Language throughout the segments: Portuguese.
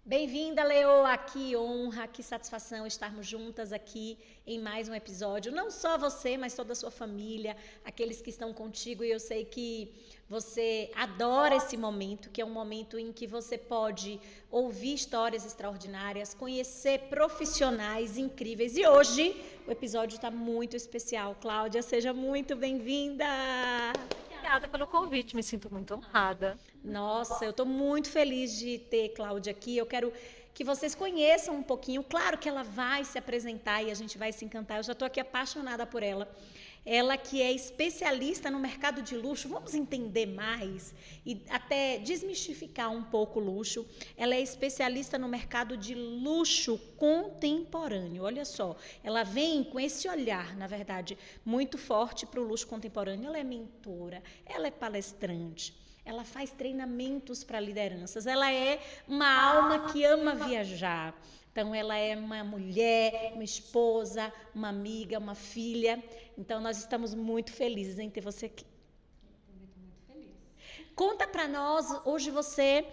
Bem-vinda, Leoa, que honra, que satisfação estarmos juntas aqui em mais um episódio. Não só você, mas toda a sua família, aqueles que estão contigo. E eu sei que você adora esse momento, que é um momento em que você pode ouvir histórias extraordinárias, conhecer profissionais incríveis. E hoje o episódio está muito especial. Cláudia, seja muito bem-vinda! Obrigada pelo convite, me sinto muito honrada. Nossa, eu estou muito feliz de ter Cláudia aqui. Eu quero que vocês conheçam um pouquinho. Claro que ela vai se apresentar e a gente vai se encantar. Eu já estou aqui apaixonada por ela. Ela que é especialista no mercado de luxo. Vamos entender mais e até desmistificar um pouco o luxo. Ela é especialista no mercado de luxo contemporâneo. Olha só, ela vem com esse olhar, na verdade, muito forte para o luxo contemporâneo. Ela é mentora, ela é palestrante. Ela faz treinamentos para lideranças. Ela é uma alma que ama viajar. Então, ela é uma mulher, uma esposa, uma amiga, uma filha. Então, nós estamos muito felizes em ter você aqui. Conta para nós, hoje você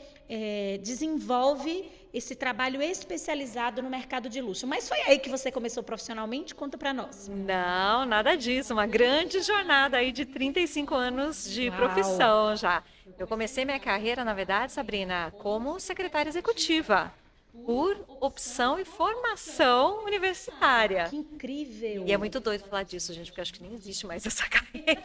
desenvolve esse trabalho especializado no mercado de luxo. Mas foi aí que você começou profissionalmente? Conta para nós. Não, nada disso. Uma grande jornada aí de 35 anos de Uau! profissão já. Eu comecei minha carreira, na verdade, Sabrina, como secretária executiva, por opção e formação universitária. Que incrível! E é muito doido falar disso, gente, porque eu acho que nem existe mais essa carreira.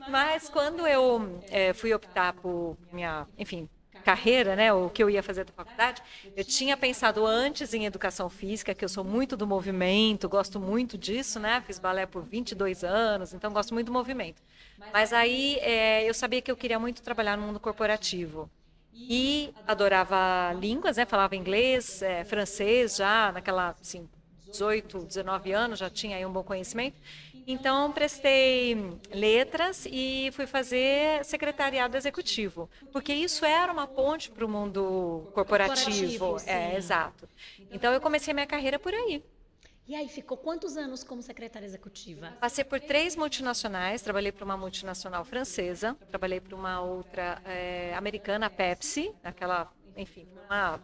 Mas quando eu fui optar por minha, enfim, carreira, né, o que eu ia fazer da faculdade, eu tinha pensado antes em educação física, que eu sou muito do movimento, gosto muito disso, né, fiz balé por 22 anos, então gosto muito do movimento. Mas aí eu sabia que eu queria muito trabalhar no mundo corporativo. E adorava línguas, né, falava inglês, francês já, naquela, assim, 18, 19 anos, já tinha aí um bom conhecimento. Então, prestei letras e fui fazer secretariado executivo, porque isso era uma ponte para o mundo Corporativo, corporativo. É, sim. exato. Então, eu comecei minha carreira por aí. E aí, ficou quantos anos como secretária executiva? Passei por 3 multinacionais, trabalhei para uma multinacional francesa, trabalhei para uma outra americana, a Pepsi, aquela, enfim,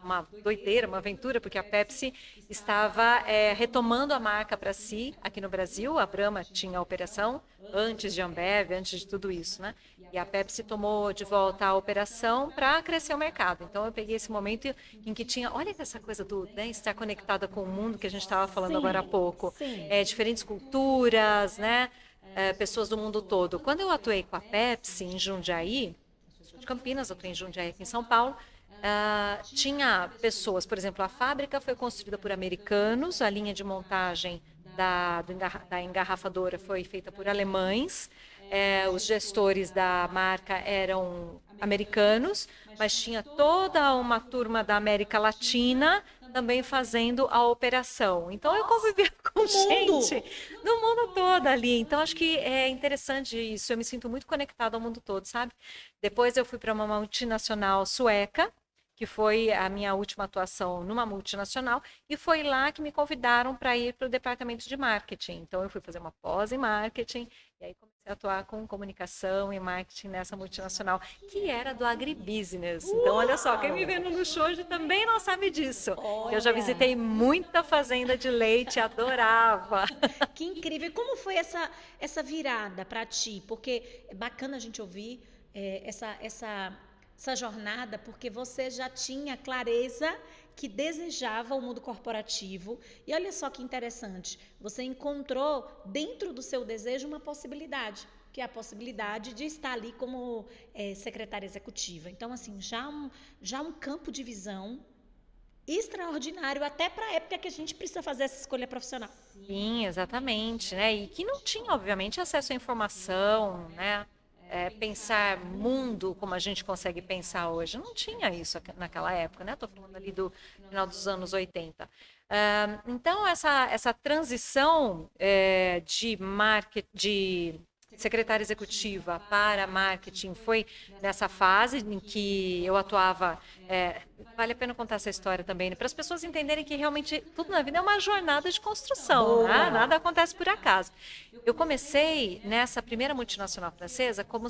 uma doideira, uma aventura, porque a Pepsi estava retomando a marca para si aqui no Brasil. A Brahma tinha a operação antes de Ambev, antes de tudo isso, né? E a Pepsi tomou de volta a operação para crescer o mercado. Então eu peguei esse momento em que tinha, olha essa coisa do né, estar conectada com o mundo que a gente estava falando agora há Sim, pouco, sim. diferentes culturas, né? Pessoas do mundo todo. Quando eu atuei com a Pepsi em Jundiaí, eu sou de Campinas, atuei em Jundiaí aqui em São Paulo, tinha pessoas, por exemplo, a fábrica foi construída por americanos, a linha de montagem da engarrafadora foi feita por alemães, os gestores da marca eram americanos, mas tinha toda uma turma da América Latina também fazendo a operação. Então eu convivia com O mundo! gente do mundo todo ali. Então acho que é interessante isso. Eu me sinto muito conectada ao mundo todo, sabe? Depois eu fui para uma multinacional sueca, que foi a minha última atuação numa multinacional, e foi lá que me convidaram para ir para o departamento de marketing. Então, eu fui fazer uma pós em marketing, e aí comecei a atuar com comunicação e marketing nessa multinacional, que era do agribusiness. Então, olha só, quem me Uau! vê no luxo hoje também não sabe disso. Eu já Olha, visitei muita fazenda de leite, adorava. que incrível. E como foi essa virada para ti? Porque é bacana a gente ouvir essa jornada, porque você já tinha clareza que desejava o mundo corporativo. E olha só que interessante, você encontrou dentro do seu desejo uma possibilidade, que é a possibilidade de estar ali como secretária executiva. Então, assim, já um campo de visão extraordinário, até para a época que a gente precisa fazer essa escolha profissional. Sim, exatamente, né? E que não tinha, obviamente, acesso à informação, né? Pensar mundo como a gente consegue pensar hoje. Não tinha isso naquela época, né? Estou falando ali do final dos anos 80. Então, essa transição de marketing, de secretária executiva para marketing foi nessa fase em que eu atuava. Vale a pena contar essa história também, né? Para as pessoas entenderem que realmente tudo na vida é uma jornada de construção, né? Nada acontece por acaso. Eu comecei nessa primeira multinacional francesa como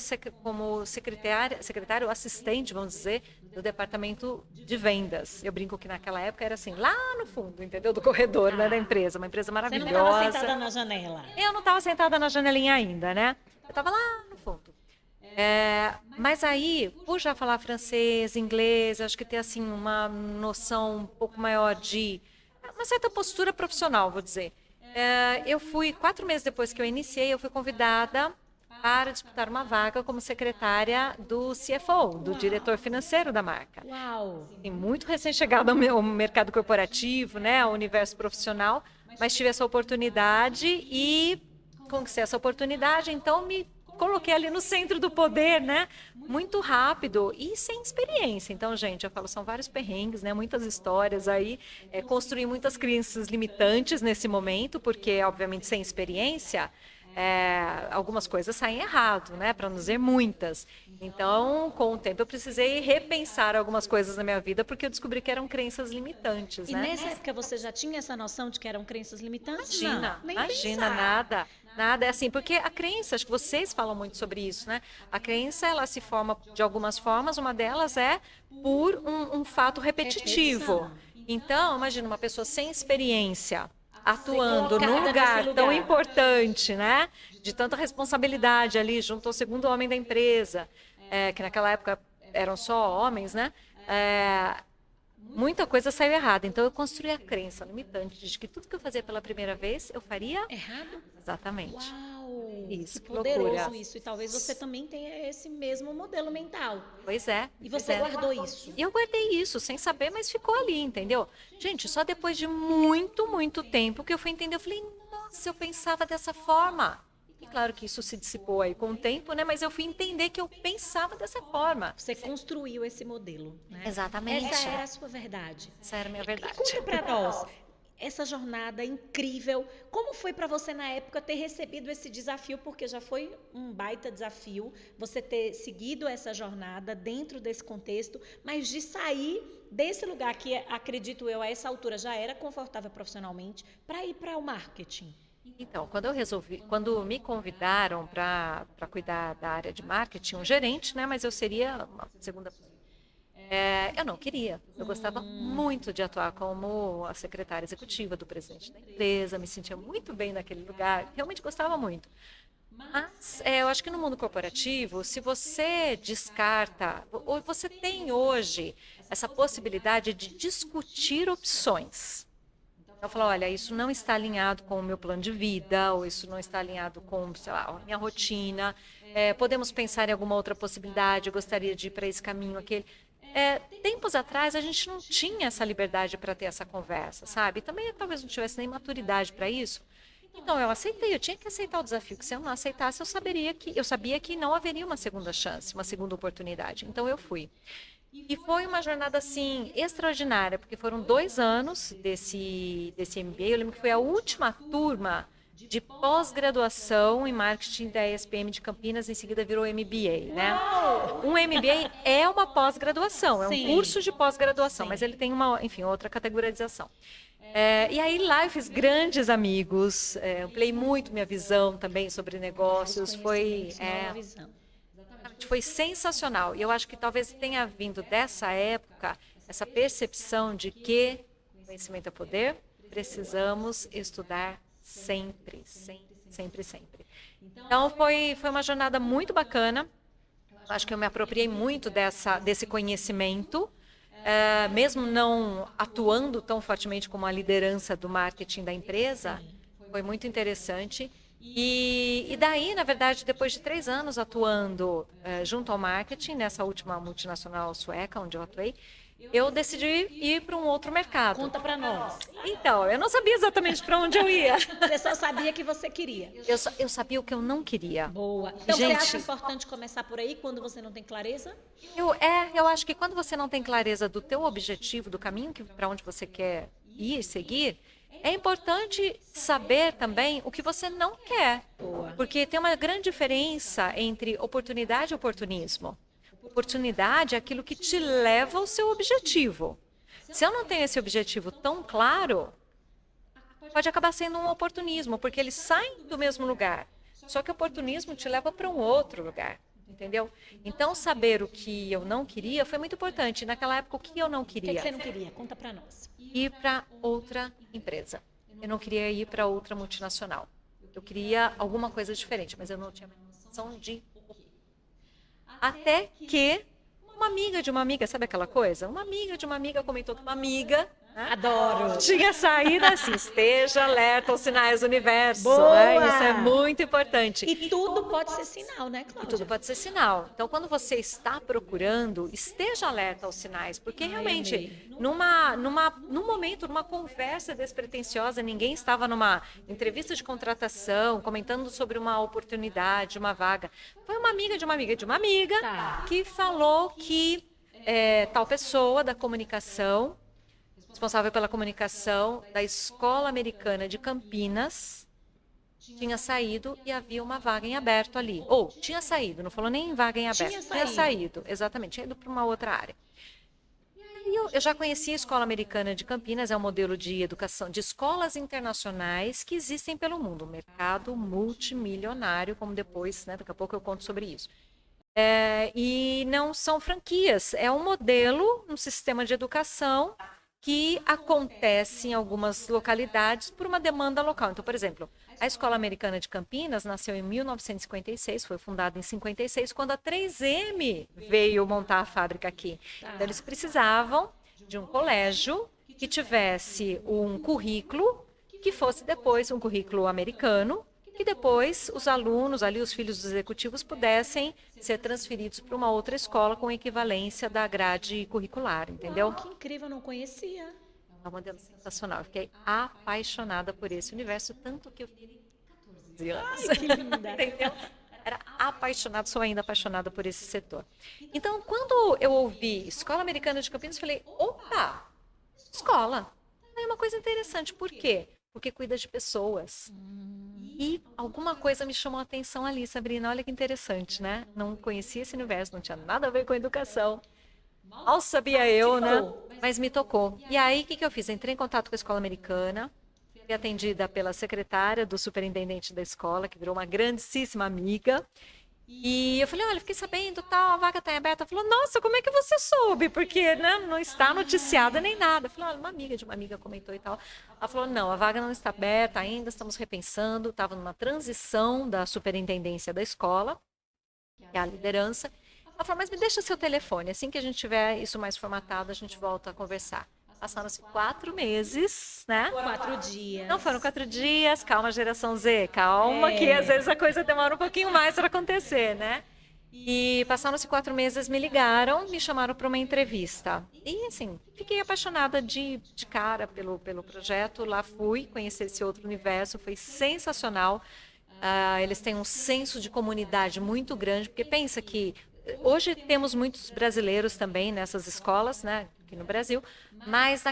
secretário assistente, vamos dizer, do departamento de vendas. Eu brinco que naquela época era assim, lá no fundo, entendeu? Do corredor, né, da empresa, uma empresa maravilhosa. Você não estava sentada na janela? Eu não estava sentada na janelinha ainda, né? Eu estava lá no fundo. Mas aí, por já falar francês, inglês, acho que ter assim uma noção um pouco maior de uma certa postura profissional, vou dizer. Eu fui 4 meses depois que eu iniciei, eu fui convidada para disputar uma vaga como secretária do CFO, do diretor financeiro da marca. Uau! E muito recém-chegada ao mercado corporativo, né, ao universo profissional, mas tive essa oportunidade e conquistei essa oportunidade, então me coloquei ali no centro do poder, né? Muito rápido e sem experiência. Então, gente, eu falo, são vários perrengues, né? Muitas histórias aí. Construí muitas crenças limitantes nesse momento, porque, obviamente, sem experiência, algumas coisas saem errado, né? Para não dizer muitas. Então, com o tempo, eu precisei repensar algumas coisas na minha vida, porque eu descobri que eram crenças limitantes, E né? nessa época você já tinha essa noção de que eram crenças limitantes? Imagina, Não, nem imagina, pensar. nada, é assim, porque a crença, acho que vocês falam muito sobre isso, né? A crença, ela se forma de algumas formas, uma delas é por um fato repetitivo. Repetição. Então, imagina uma pessoa sem experiência, atuando colocada num lugar nesse tão lugar. importante, né? De tanta responsabilidade ali, junto ao segundo homem da empresa, que naquela época eram só homens, né? Muita coisa saiu errada. Então, eu construí a crença limitante de que tudo que eu fazia pela primeira vez, eu faria Errado? exatamente. Uau! Isso, Que que poderoso loucura. isso. E talvez você também tenha esse mesmo modelo mental. Pois é. E pois você é. guardou isso. E eu guardei isso, sem saber, mas ficou ali, entendeu? Gente, só depois de muito, muito tempo que eu fui entender, eu falei, nossa, eu pensava dessa forma. E claro que isso se dissipou aí com o tempo, né? Mas eu fui entender que eu pensava dessa forma. Você construiu esse modelo, né? Exatamente. Essa era a sua verdade. Essa era a minha verdade. E conta pra nós, essa jornada incrível, como foi para você na época ter recebido esse desafio, porque já foi um baita desafio você ter seguido essa jornada dentro desse contexto, mas de sair desse lugar que, acredito eu, a essa altura já era confortável profissionalmente, para ir para o marketing. Então, quando me convidaram para cuidar da área de marketing, um gerente, né? Mas eu seria uma segunda pessoa. Eu não queria. Eu gostava muito de atuar como a secretária executiva do presidente da empresa, me sentia muito bem naquele lugar, realmente gostava muito. Mas eu acho que no mundo corporativo, se você descarta, ou você tem hoje essa possibilidade de discutir opções. Então, eu falo, olha, isso não está alinhado com o meu plano de vida, ou isso não está alinhado com, sei lá, a minha rotina. Podemos pensar em alguma outra possibilidade, eu gostaria de ir para esse caminho, aquele. Tempos atrás, a gente não tinha essa liberdade para ter essa conversa, sabe? E também talvez não tivesse nem maturidade para isso. Então, eu aceitei, eu tinha que aceitar o desafio, que se eu não aceitasse, eu sabia que não haveria uma segunda chance, uma segunda oportunidade. Então, eu fui. E foi uma jornada, assim, extraordinária, porque foram 2 anos desse MBA. Eu lembro que foi a última turma de pós-graduação em marketing da ESPM de Campinas, em seguida virou MBA, né? Um MBA é uma pós-graduação, é um Sim. curso de pós-graduação, Sim. mas ele tem uma, enfim, outra categorização. E aí lá eu fiz grandes amigos, ampliei muito minha visão também sobre negócios, foi Nova visão. sensacional. E eu acho que talvez tenha vindo dessa época essa percepção de que conhecimento é poder, precisamos estudar sempre, sempre, sempre, sempre. Então foi uma jornada muito bacana. Eu acho que eu me apropriei muito desse conhecimento, mesmo não atuando tão fortemente como a liderança do marketing da empresa. Foi muito interessante. E daí, na verdade, depois de 3 anos atuando junto ao marketing, nessa última multinacional sueca, onde eu atuei, eu decidi ir para um outro mercado. Conta para nós. Então, eu não sabia exatamente para onde eu ia. Você só sabia que você queria. Eu sabia o que eu não queria. Boa. Então, Gente, você acha importante começar por aí, quando você não tem clareza? Eu acho que quando você não tem clareza do teu objetivo, do caminho para onde você quer ir, seguir, é importante saber também o que você não quer. Boa. Porque tem uma grande diferença entre oportunidade e oportunismo. Oportunidade é aquilo que te leva ao seu objetivo. Se eu não tenho esse objetivo tão claro, pode acabar sendo um oportunismo, porque eles saem do mesmo lugar. Só que o oportunismo te leva para um outro lugar, entendeu? Então, saber o que eu não queria foi muito importante. Naquela época, o que eu não O que é que queria? você não queria? Conta pra nós. Ir para outra empresa. Eu não queria ir para outra multinacional. Eu queria alguma coisa diferente, mas eu não tinha noção de o quê. Até que uma amiga de uma amiga, sabe aquela coisa? Uma amiga de uma amiga comentou que uma amiga, né, Adoro. tinha saído assim, esteja alerta aos sinais do universo. Boa! Né? Isso é muito importante. E tudo pode ser sinal, né, E Cláudia? tudo pode ser sinal. Então, quando você está procurando, esteja alerta aos sinais, porque realmente, amei. num momento, numa conversa despretensiosa, ninguém estava numa entrevista de contratação, comentando sobre uma oportunidade, uma vaga. Foi uma amiga de uma amiga de uma amiga Tá. que falou que tal pessoa da comunicação, responsável pela comunicação da Escola Americana de Campinas, tinha saído e havia uma vaga em aberto ali. Ou, tinha saído, não falou nem em vaga em aberto. Tinha saído. Exatamente, tinha ido para uma outra área. E eu já conhecia a Escola Americana de Campinas, é um modelo de educação de escolas internacionais que existem pelo mundo, um mercado multimilionário, como depois, né, daqui a pouco eu conto sobre isso. E não são franquias, é um modelo, um sistema de educação que acontece em algumas localidades por uma demanda local. Então, por exemplo, a Escola Americana de Campinas nasceu em 1956, foi fundada em 56, quando a 3M veio montar a fábrica aqui. Então, eles precisavam de um colégio que tivesse um currículo que fosse depois um currículo americano, que depois os alunos, ali os filhos dos executivos, pudessem ser transferidos para uma outra escola com equivalência da grade curricular, entendeu? Uau, que incrível, eu não conhecia. É um modelo sensacional. Eu fiquei apaixonada por esse universo, tanto que eu fiquei 14 anos. Ai, que linda. Entendeu? Era apaixonada, sou ainda apaixonada por esse setor. Então, quando eu ouvi Escola Americana de Campinas, eu falei, opa, escola. É uma coisa interessante. Por quê? Porque cuida de pessoas. E alguma coisa me chamou a atenção ali, Sabrina. Olha que interessante, né? Não conhecia esse universo, não tinha nada a ver com educação. Mal sabia eu, né? Mas me tocou. E aí, o que eu fiz? Entrei em contato com a escola americana, fui atendida pela secretária do superintendente da escola, que virou uma grandíssima amiga. E eu falei, olha, fiquei sabendo, tal, a vaga está aberta. Ela falou, nossa, como é que você soube? Porque né, não está noticiada nem nada. Eu falei, olha, uma amiga de uma amiga comentou e tal. Ela falou, não, a vaga não está aberta ainda, estamos repensando. Estava numa transição da superintendência da escola, que é a liderança. Ela falou, mas me deixa seu telefone, assim que a gente tiver isso mais formatado, a gente volta a conversar. Passaram-se 4 meses, né? 4 dias. Não foram 4 dias, calma, geração Z, calma, que às vezes a coisa demora um pouquinho mais para acontecer, né? E passaram-se 4 meses, me ligaram, me chamaram para uma entrevista. E assim, fiquei apaixonada de cara pelo projeto, lá fui conhecer esse outro universo, foi sensacional. Eles têm um senso de comunidade muito grande, porque pensa que hoje temos muitos brasileiros também nessas escolas, né, aqui no Brasil, mas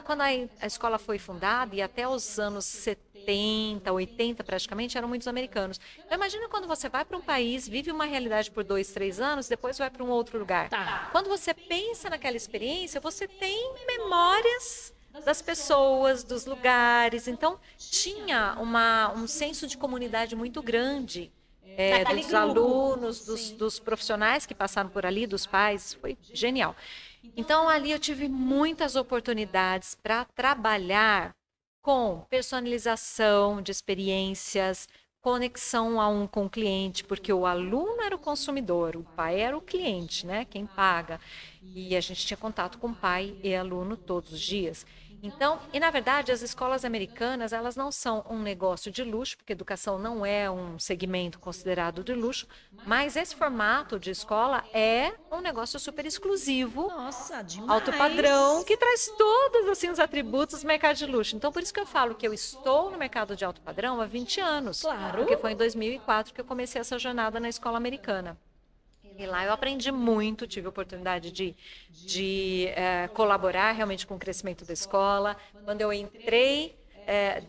quando a escola foi fundada e até os anos 70, 80 praticamente, eram muitos americanos. Então imagina quando você vai para um país, vive uma realidade por 2, 3 anos, depois vai para um outro lugar. Tá. Quando você pensa naquela experiência, você tem memórias das pessoas, dos lugares. Então tinha um senso de comunidade muito grande. Daquele Dos grupo. alunos, Sim. dos profissionais que passaram por ali, dos pais, foi genial. Então, ali eu tive muitas oportunidades para trabalhar com personalização de experiências, conexão com o cliente, porque o aluno era o consumidor, o pai era o cliente, né? Quem paga. E a gente tinha contato com pai e aluno todos os dias. Então, e na verdade, as escolas americanas, elas não são um negócio de luxo, porque educação não é um segmento considerado de luxo, mas esse formato de escola é um negócio super exclusivo, Nossa, demais. alto padrão, que traz todos assim os atributos do mercado de luxo. Então, por isso que eu falo que eu estou no mercado de alto padrão há 20 anos. Claro. Porque foi em 2004 que eu comecei essa jornada na escola americana. E lá eu aprendi muito, tive a oportunidade de colaborar realmente com o crescimento da escola. Quando eu entrei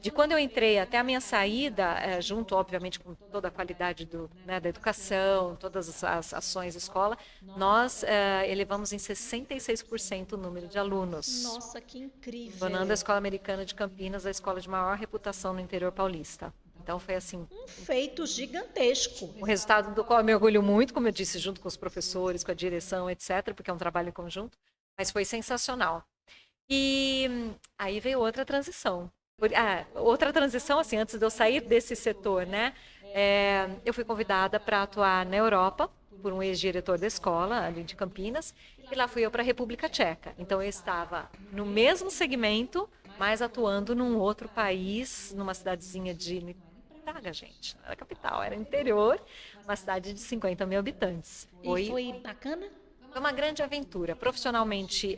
de quando eu entrei até a minha saída, junto, obviamente, com toda a qualidade da educação, todas as ações escola, nós elevamos em 66% o número de alunos. Nossa, que incrível. Tornando a Escola Americana de Campinas a escola de maior reputação no interior paulista. Então foi assim. Um feito gigantesco. O resultado do qual eu me orgulho muito, como eu disse, junto com os professores, com a direção, etc., porque é um trabalho em conjunto, mas foi sensacional. E aí veio outra transição. Outra transição, assim, antes de eu sair desse setor, né? Eu fui convidada para atuar na Europa por um ex-diretor da escola, ali de Campinas, e lá fui eu para a República Tcheca. Então eu estava no mesmo segmento, mas atuando num outro país, numa cidadezinha de Praga, gente, não era capital, era interior, uma cidade de 50 mil habitantes. E foi bacana? Foi uma grande aventura. Profissionalmente,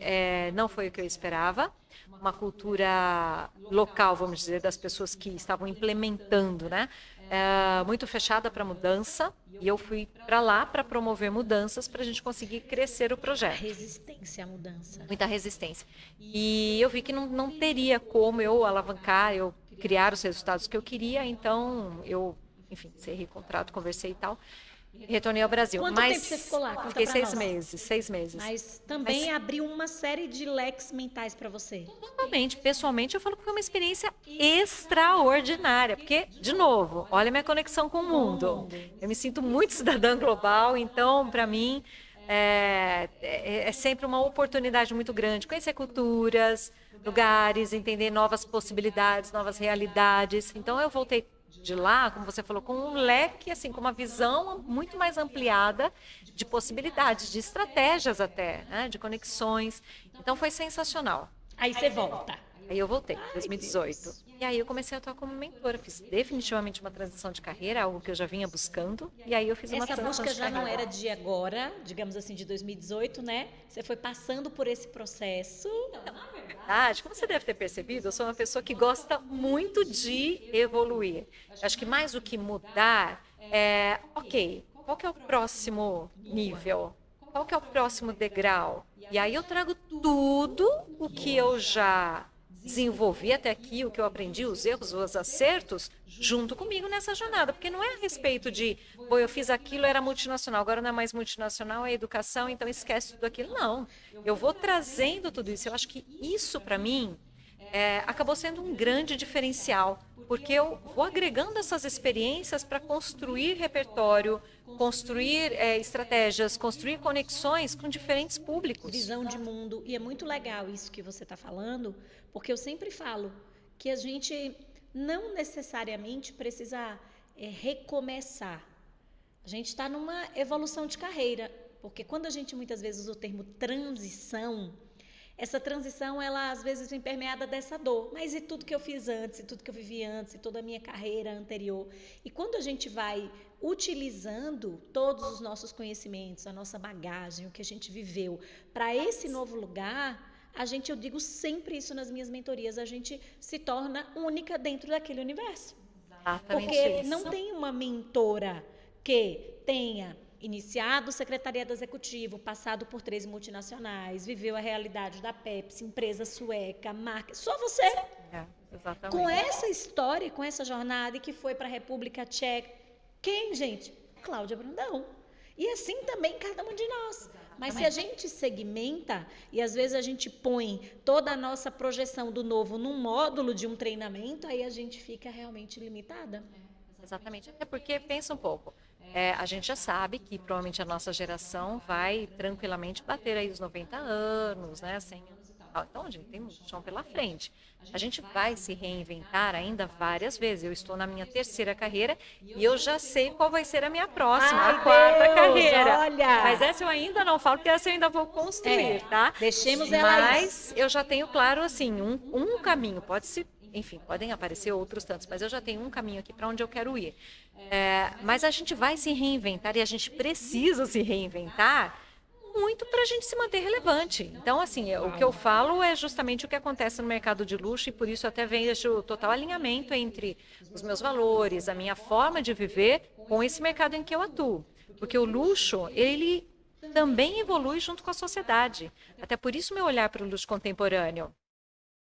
não foi o que eu esperava. Uma cultura local, vamos dizer, das pessoas que estavam implementando, né? Muito fechada para mudança. E eu fui para lá para promover mudanças para a gente conseguir crescer o projeto. Resistência à mudança. Muita resistência. E eu vi que não teria como eu alavancar, eu criar os resultados que eu queria. Então, eu, enfim, encerrei o contrato, conversei e tal. Retornei ao Brasil. Quanto tempo você ficou lá? Conta Fiquei pra 6 nós. meses, 6 meses. Mas também abriu uma série de leques mentais para você. Totalmente. Pessoalmente, eu falo que foi uma experiência extraordinária. Porque, de novo, olha a minha conexão com o mundo. Eu me sinto muito cidadã global, então, para mim, é sempre uma oportunidade muito grande. Conhecer culturas, lugares, entender novas possibilidades, novas realidades. Então, eu voltei de lá, como você falou, com um leque, assim, com uma visão muito mais ampliada de possibilidades, de estratégias até, né, de conexões. Então foi sensacional. Aí você volta. Aí eu voltei, em 2018. E aí eu comecei a atuar como mentora. Fiz definitivamente uma transição de carreira, algo que eu já vinha buscando. E aí eu fiz uma Essa transição busca de já não carreira. era de agora, digamos assim, de 2018, né? Você foi passando por esse processo. Verdade, como você deve ter percebido, eu sou uma pessoa que gosta muito de evoluir. Acho que mais do que mudar, ok, qual que é o próximo nível? Qual que é o próximo degrau? E aí eu trago tudo o que eu já desenvolvi até aqui, o que eu aprendi, os erros, os acertos, junto comigo nessa jornada. Porque não é a respeito de, pô, eu fiz aquilo, era multinacional, agora não é mais multinacional, é educação, então esquece tudo aquilo. Não, eu vou trazendo tudo isso. Eu acho que isso, para mim, acabou sendo um grande diferencial, porque eu vou agregando essas experiências para construir repertório, construir estratégias, construir conexões com diferentes públicos. Visão de mundo. E é muito legal isso que você está falando, porque eu sempre falo que a gente não necessariamente precisa recomeçar. A gente está numa evolução de carreira, porque quando a gente muitas vezes usa o termo transição, essa transição, ela às vezes vem permeada dessa dor. Mas e tudo que eu fiz antes, e tudo que eu vivi antes, e toda a minha carreira anterior? E quando a gente vai utilizando todos os nossos conhecimentos, a nossa bagagem, o que a gente viveu, para esse novo lugar, eu digo sempre isso nas minhas mentorias, a gente se torna única dentro daquele universo. Exatamente Porque isso. não tem uma mentora que tenha iniciado o secretariado executivo, passado por 3 multinacionais, viveu a realidade da Pepsi, empresa sueca, marca. Só você. Exatamente. Com essa história, com essa jornada, e que foi para a República Tcheca. Quem, gente? Cláudia Brandão. E assim também cada um de nós. Mas se a gente segmenta, e às vezes a gente põe toda a nossa projeção do novo num módulo de um treinamento, aí a gente fica realmente limitada. Exatamente. Até porque, pensa um pouco, a gente já sabe que provavelmente a nossa geração vai tranquilamente bater aí os 90 anos, né, 100 anos e tal. Então, a gente tem muito chão pela frente. A gente vai se reinventar ainda várias vezes. Eu estou na minha 3ª carreira e eu já sei qual vai ser a minha próxima, a 4ª carreira. Olha! Mas essa eu ainda não falo, porque essa eu ainda vou construir, tá? Deixemos ela aí. Mas eu já tenho, claro, assim, um caminho. Enfim, podem aparecer outros tantos, mas eu já tenho um caminho aqui para onde eu quero ir. Mas a gente vai se reinventar e a gente precisa se reinventar muito para a gente se manter relevante. Então, assim, o que eu falo é justamente o que acontece no mercado de luxo e por isso até vejo total alinhamento entre os meus valores, a minha forma de viver com esse mercado em que eu atuo. Porque o luxo, ele também evolui junto com a sociedade. Até por isso meu olhar para o luxo contemporâneo.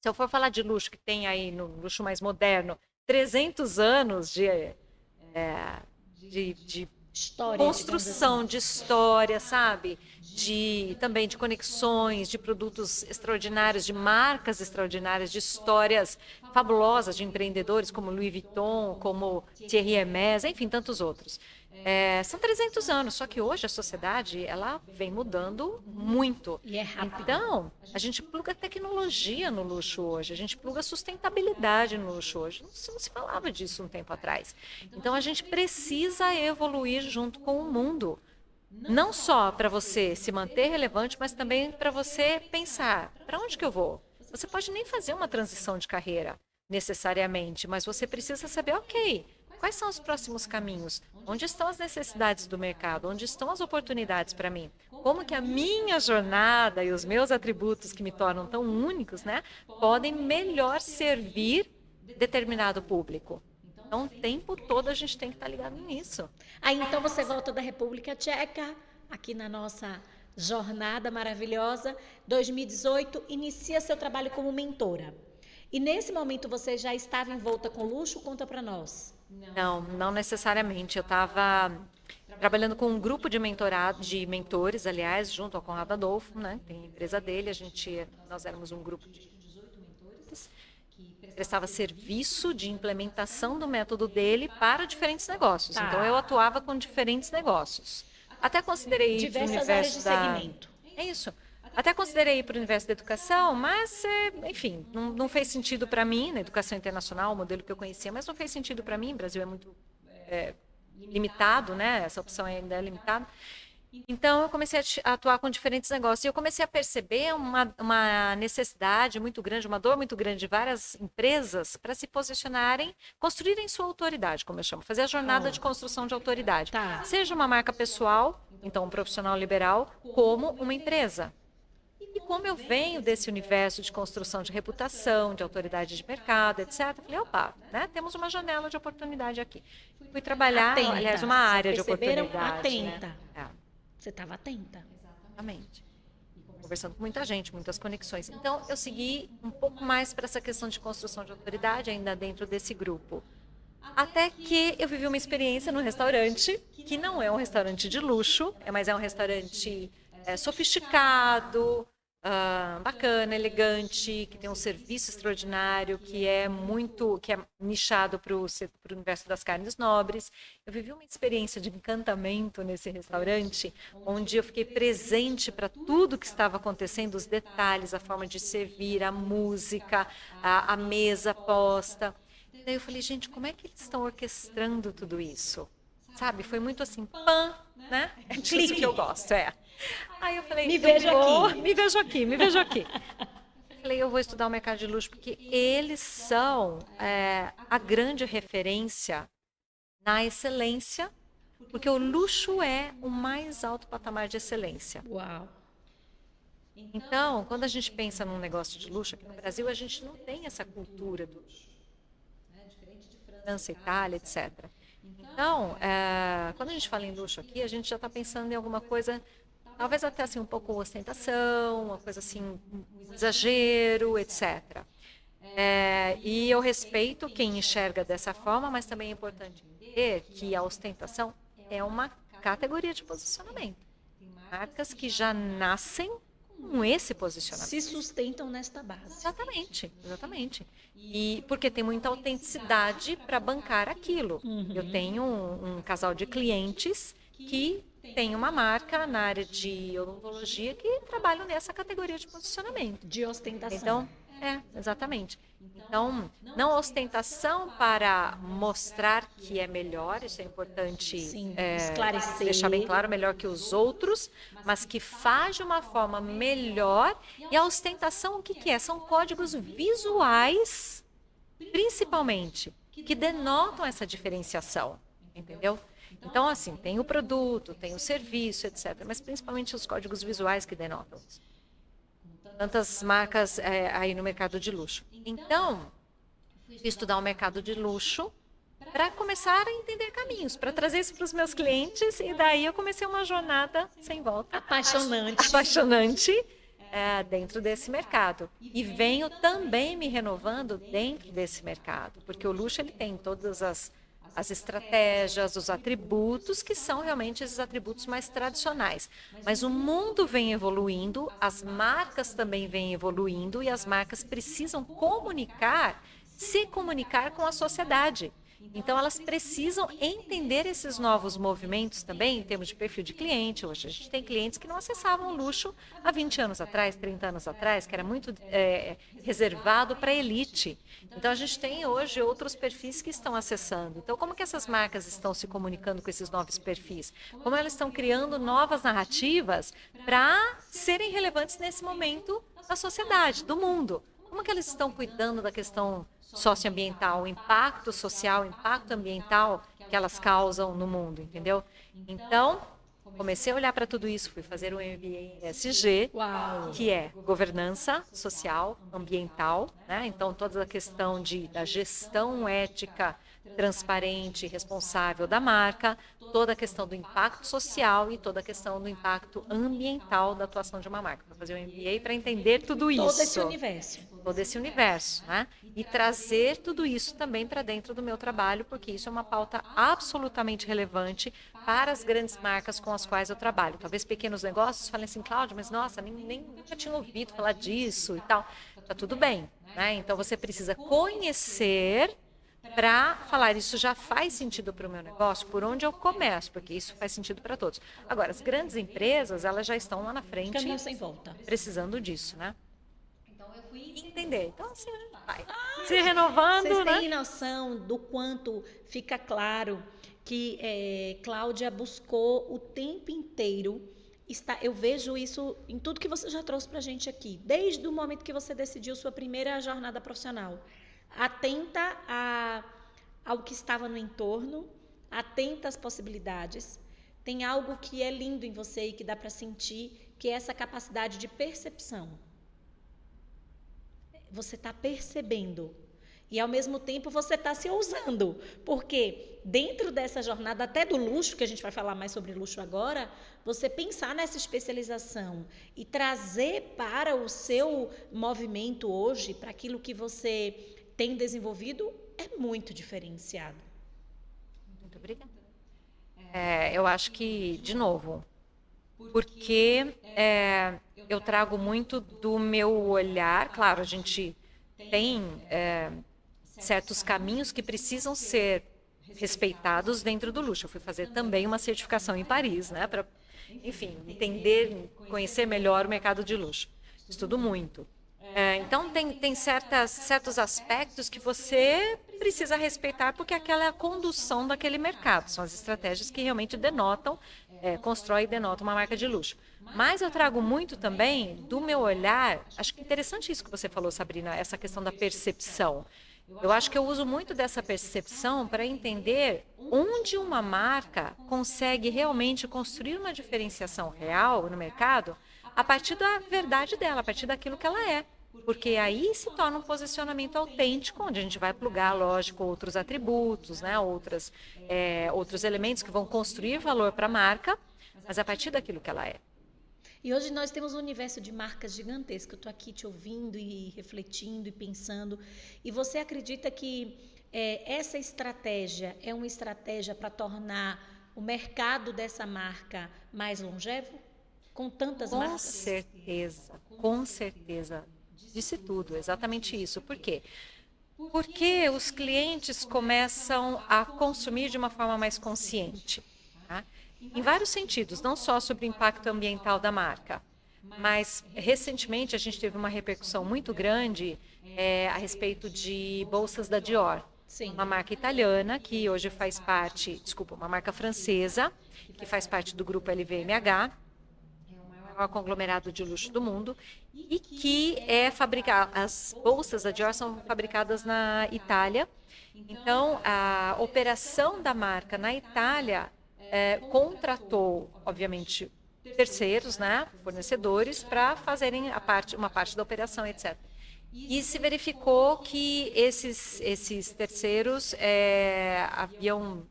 Se eu for falar de luxo, que tem aí no luxo mais moderno, 300 anos de História, construção assim. de história, sabe? Também de conexões, de produtos extraordinários, de marcas extraordinárias, de histórias fabulosas de empreendedores como Louis Vuitton, como Thierry Hermès, enfim, tantos outros. São 300 anos, só que hoje a sociedade ela vem mudando muito. E é rápido. Então, a gente pluga tecnologia no luxo hoje, a gente pluga sustentabilidade no luxo hoje. Não se falava disso um tempo atrás. Então, a gente precisa evoluir junto com o mundo. Não só para você se manter relevante, mas também para você pensar, para onde que eu vou? Você pode nem fazer uma transição de carreira, necessariamente, mas você precisa saber, ok, quais são os próximos caminhos? Onde estão as necessidades do mercado? Onde estão as oportunidades para mim? Como que a minha jornada e os meus atributos que me tornam tão únicos, né, podem melhor servir determinado público? Então, o tempo todo a gente tem que estar ligado nisso. Aí então você volta da República Tcheca, aqui na nossa jornada maravilhosa, 2018, inicia seu trabalho como mentora. E nesse momento você já estava envolta com luxo? Conta para nós. Não, não necessariamente. Eu estava trabalhando com um grupo de mentores, aliás, junto ao Conrado Adolfo, né? Tem a empresa dele, nós éramos um grupo de 18 mentores que prestava serviço de implementação do método dele para diferentes negócios. Tá. Então, eu atuava com diferentes negócios. Até considerei ir para o Diversas áreas de universo segmento. É isso. Até considerei ir para o universo da educação, mas, enfim, não fez sentido para mim, na educação internacional, o modelo que eu conhecia, mas não fez sentido para mim. O Brasil é muito limitado, né? Essa opção ainda é limitada. Então, eu comecei a atuar com diferentes negócios. E eu comecei a perceber uma necessidade muito grande, uma dor muito grande de várias empresas para se posicionarem, construírem sua autoridade, como eu chamo, fazer a jornada de construção de autoridade. Tá. Seja uma marca pessoal, então um profissional liberal, como uma empresa. E como eu venho desse universo de construção de reputação, de autoridade de mercado, etc., falei, opa, né, temos uma janela de oportunidade aqui. Fui trabalhar, Atenta. aliás, uma área de Perceberam? oportunidade. Atenta. Né? Você estava atenta. Exatamente. Conversando com muita gente, muitas conexões. Então, eu segui um pouco mais para essa questão de construção de autoridade, ainda dentro desse grupo. Até que eu vivi uma experiência num restaurante, que não é um restaurante de luxo, mas é um restaurante sofisticado, bacana, elegante, que tem um serviço extraordinário, que é nichado para o universo das carnes nobres. Eu vivi uma experiência de encantamento nesse restaurante, onde eu fiquei presente para tudo que estava acontecendo, os detalhes, a forma de servir, a música, a mesa posta. Daí eu falei, gente, como é que eles estão orquestrando tudo isso? Sabe, foi muito assim, pã, né? É disso que eu gosto, Aí eu falei, me vejo aqui. Me vejo aqui. Eu falei, eu vou estudar o mercado de luxo, porque eles são a grande referência na excelência, porque o luxo é o mais alto patamar de excelência. Uau! Então, quando a gente pensa num negócio de luxo, aqui no Brasil, a gente não tem essa cultura do luxo. Diferente de França, Itália, etc. Então, quando a gente fala em luxo aqui, a gente já está pensando em alguma coisa, talvez até assim um pouco ostentação, uma coisa assim, um exagero, etc. E eu respeito quem enxerga dessa forma, mas também é importante entender que a ostentação é uma categoria de posicionamento. Tem marcas que já nascem com esse posicionamento. Se sustentam nesta base. Exatamente. E porque tem muita autenticidade para bancar aquilo. Uhum. Eu tenho um casal de clientes que tem uma marca na área de odontologia que trabalham nessa categoria de posicionamento. De ostentação. Então, exatamente. Então, não ostentação para mostrar que é melhor, isso é importante. Sim, esclarecer. Deixar bem claro, melhor que os outros, mas que faz de uma forma melhor. E a ostentação, o que é? São códigos visuais, principalmente, que denotam essa diferenciação, entendeu? Então, assim, tem o produto, tem o serviço, etc., mas principalmente os códigos visuais que denotam isso. Tantas marcas aí no mercado de luxo. Então, fui estudar o mercado de luxo para começar a entender caminhos, para trazer isso para os meus clientes, e daí eu comecei uma jornada sem volta. Apaixonante. Apaixonante, dentro desse mercado. E venho também me renovando dentro desse mercado, porque o luxo ele tem todas as estratégias, os atributos, que são realmente esses atributos mais tradicionais. Mas o mundo vem evoluindo, as marcas também vêm evoluindo e as marcas precisam se comunicar com a sociedade. Então, elas precisam entender esses novos movimentos também, em termos de perfil de cliente. Hoje, a gente tem clientes que não acessavam o luxo há 20 anos atrás, 30 anos atrás, que era muito reservado para a elite. Então, a gente tem hoje outros perfis que estão acessando. Então, como que essas marcas estão se comunicando com esses novos perfis? Como elas estão criando novas narrativas para serem relevantes nesse momento da sociedade, do mundo? Como que elas estão cuidando da questão socioambiental, o impacto social, o impacto ambiental que elas causam no mundo, entendeu? Então, comecei a olhar para tudo isso, fui fazer um MBA em ESG, que é governança social, ambiental, né? Então, toda a questão da gestão ética, transparente e responsável da marca, toda a questão do impacto social e toda a questão do impacto ambiental da atuação de uma marca. Vou fazer um MBA para entender tudo isso. Todo esse universo, né? E trazer tudo isso também para dentro do meu trabalho, porque isso é uma pauta absolutamente relevante para as grandes marcas com as quais eu trabalho. Talvez pequenos negócios falem assim, Cláudia, mas nossa, nunca tinha ouvido falar disso e tal. Tá tudo bem, né? Então você precisa conhecer para falar, isso já faz sentido para o meu negócio, por onde eu começo, porque isso faz sentido para todos. Agora, as grandes empresas, elas já estão lá na frente, caminho sem volta, precisando disso, né? Entender. Então, assim, a gente vai se renovando, vocês né? têm noção do quanto fica claro que Cláudia buscou o tempo inteiro. Eu vejo isso em tudo que você já trouxe para a gente aqui, desde o momento que você decidiu sua primeira jornada profissional. Atenta ao que estava no entorno, atenta às possibilidades. Tem algo que é lindo em você e que dá para sentir, que é essa capacidade de percepção. Você está percebendo e, ao mesmo tempo, você está se ousando. Porque dentro dessa jornada, até do luxo, que a gente vai falar mais sobre luxo agora, você pensar nessa especialização e trazer para o seu movimento hoje, para aquilo que você tem desenvolvido, é muito diferenciado. Muito obrigada. Eu acho que, de novo, porque eu trago muito do meu olhar. Claro, a gente tem certos caminhos que precisam ser respeitados dentro do luxo. Eu fui fazer também uma certificação em Paris, né, para, enfim, entender, conhecer melhor o mercado de luxo. Estudo muito. Então, tem certos aspectos que você precisa respeitar, porque aquela é a condução daquele mercado. São as estratégias que realmente constroem e denotam uma marca de luxo. Mas eu trago muito também do meu olhar. Acho que é interessante isso que você falou, Sabrina, essa questão da percepção. Eu acho que eu uso muito dessa percepção para entender onde uma marca consegue realmente construir uma diferenciação real no mercado a partir da verdade dela, a partir daquilo que ela é. Porque aí se torna um posicionamento autêntico, onde a gente vai plugar, lógico, outros atributos, né, outros elementos que vão construir valor para a marca, mas a partir daquilo que ela é. E hoje nós temos um universo de marcas gigantesco. Eu estou aqui te ouvindo e refletindo e pensando. E você acredita que essa estratégia é uma estratégia para tornar o mercado dessa marca mais longevo? Com tantas marcas? Com certeza. Disse tudo, exatamente isso. Por quê? Porque os clientes começam a consumir de uma forma mais consciente, tá? Em vários sentidos, não só sobre o impacto ambiental da marca, mas recentemente a gente teve uma repercussão muito grande a respeito de bolsas da Dior. Sim. Uma marca italiana que hoje faz parte, uma marca francesa, que faz parte do grupo LVMH, o maior conglomerado de luxo do mundo, e que as bolsas da Dior são fabricadas na Itália. Então, a operação da marca na Itália contratou, obviamente, terceiros, né, fornecedores, para fazerem uma parte da operação, etc. E se verificou que esses terceiros haviam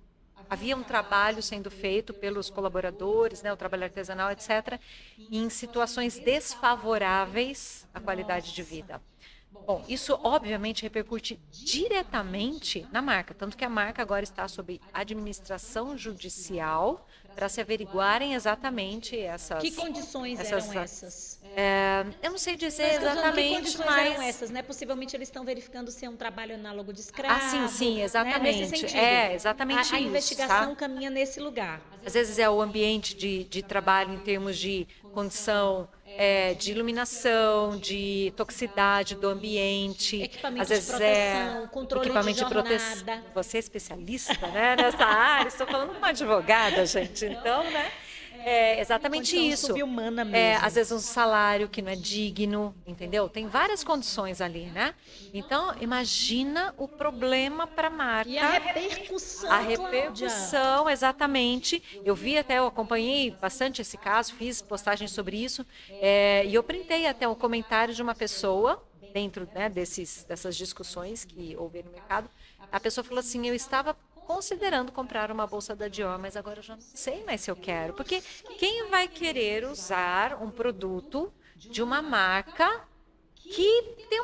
havia um trabalho sendo feito pelos colaboradores, né, o trabalho artesanal, etc., em situações desfavoráveis à qualidade de vida. Bom, isso obviamente repercute diretamente na marca, tanto que a marca agora está sob administração judicial para se averiguarem exatamente essas... Que condições eram essas? Eu não sei dizer Que exatamente, condições mas... eram essas, né? Possivelmente eles estão verificando se é um trabalho análogo de escravo. Ah, sim, né? exatamente. Nesse sentido. Exatamente isso. A investigação Tá? caminha nesse lugar. Às vezes é o ambiente de trabalho em termos de condição de iluminação, de toxicidade do ambiente. Equipamento às vezes de proteção, controle equipamento de proteção. jornada. Você é especialista, né, nessa área, estou falando com uma advogada, gente. Então, né? É exatamente Condição isso. subhumana mesmo. Às vezes um salário que não é digno, entendeu? Tem várias condições ali, né? Então, imagina o problema para a marca. E a repercussão, A repercussão, exatamente. Eu acompanhei bastante esse caso, fiz postagens sobre isso, e eu printei até um comentário de uma pessoa, dentro, né, dessas discussões que houve no mercado. A pessoa falou assim, eu estava considerando comprar uma bolsa da Dior, mas agora eu já não sei mais se eu quero. Porque quem vai querer usar um produto de uma marca que tem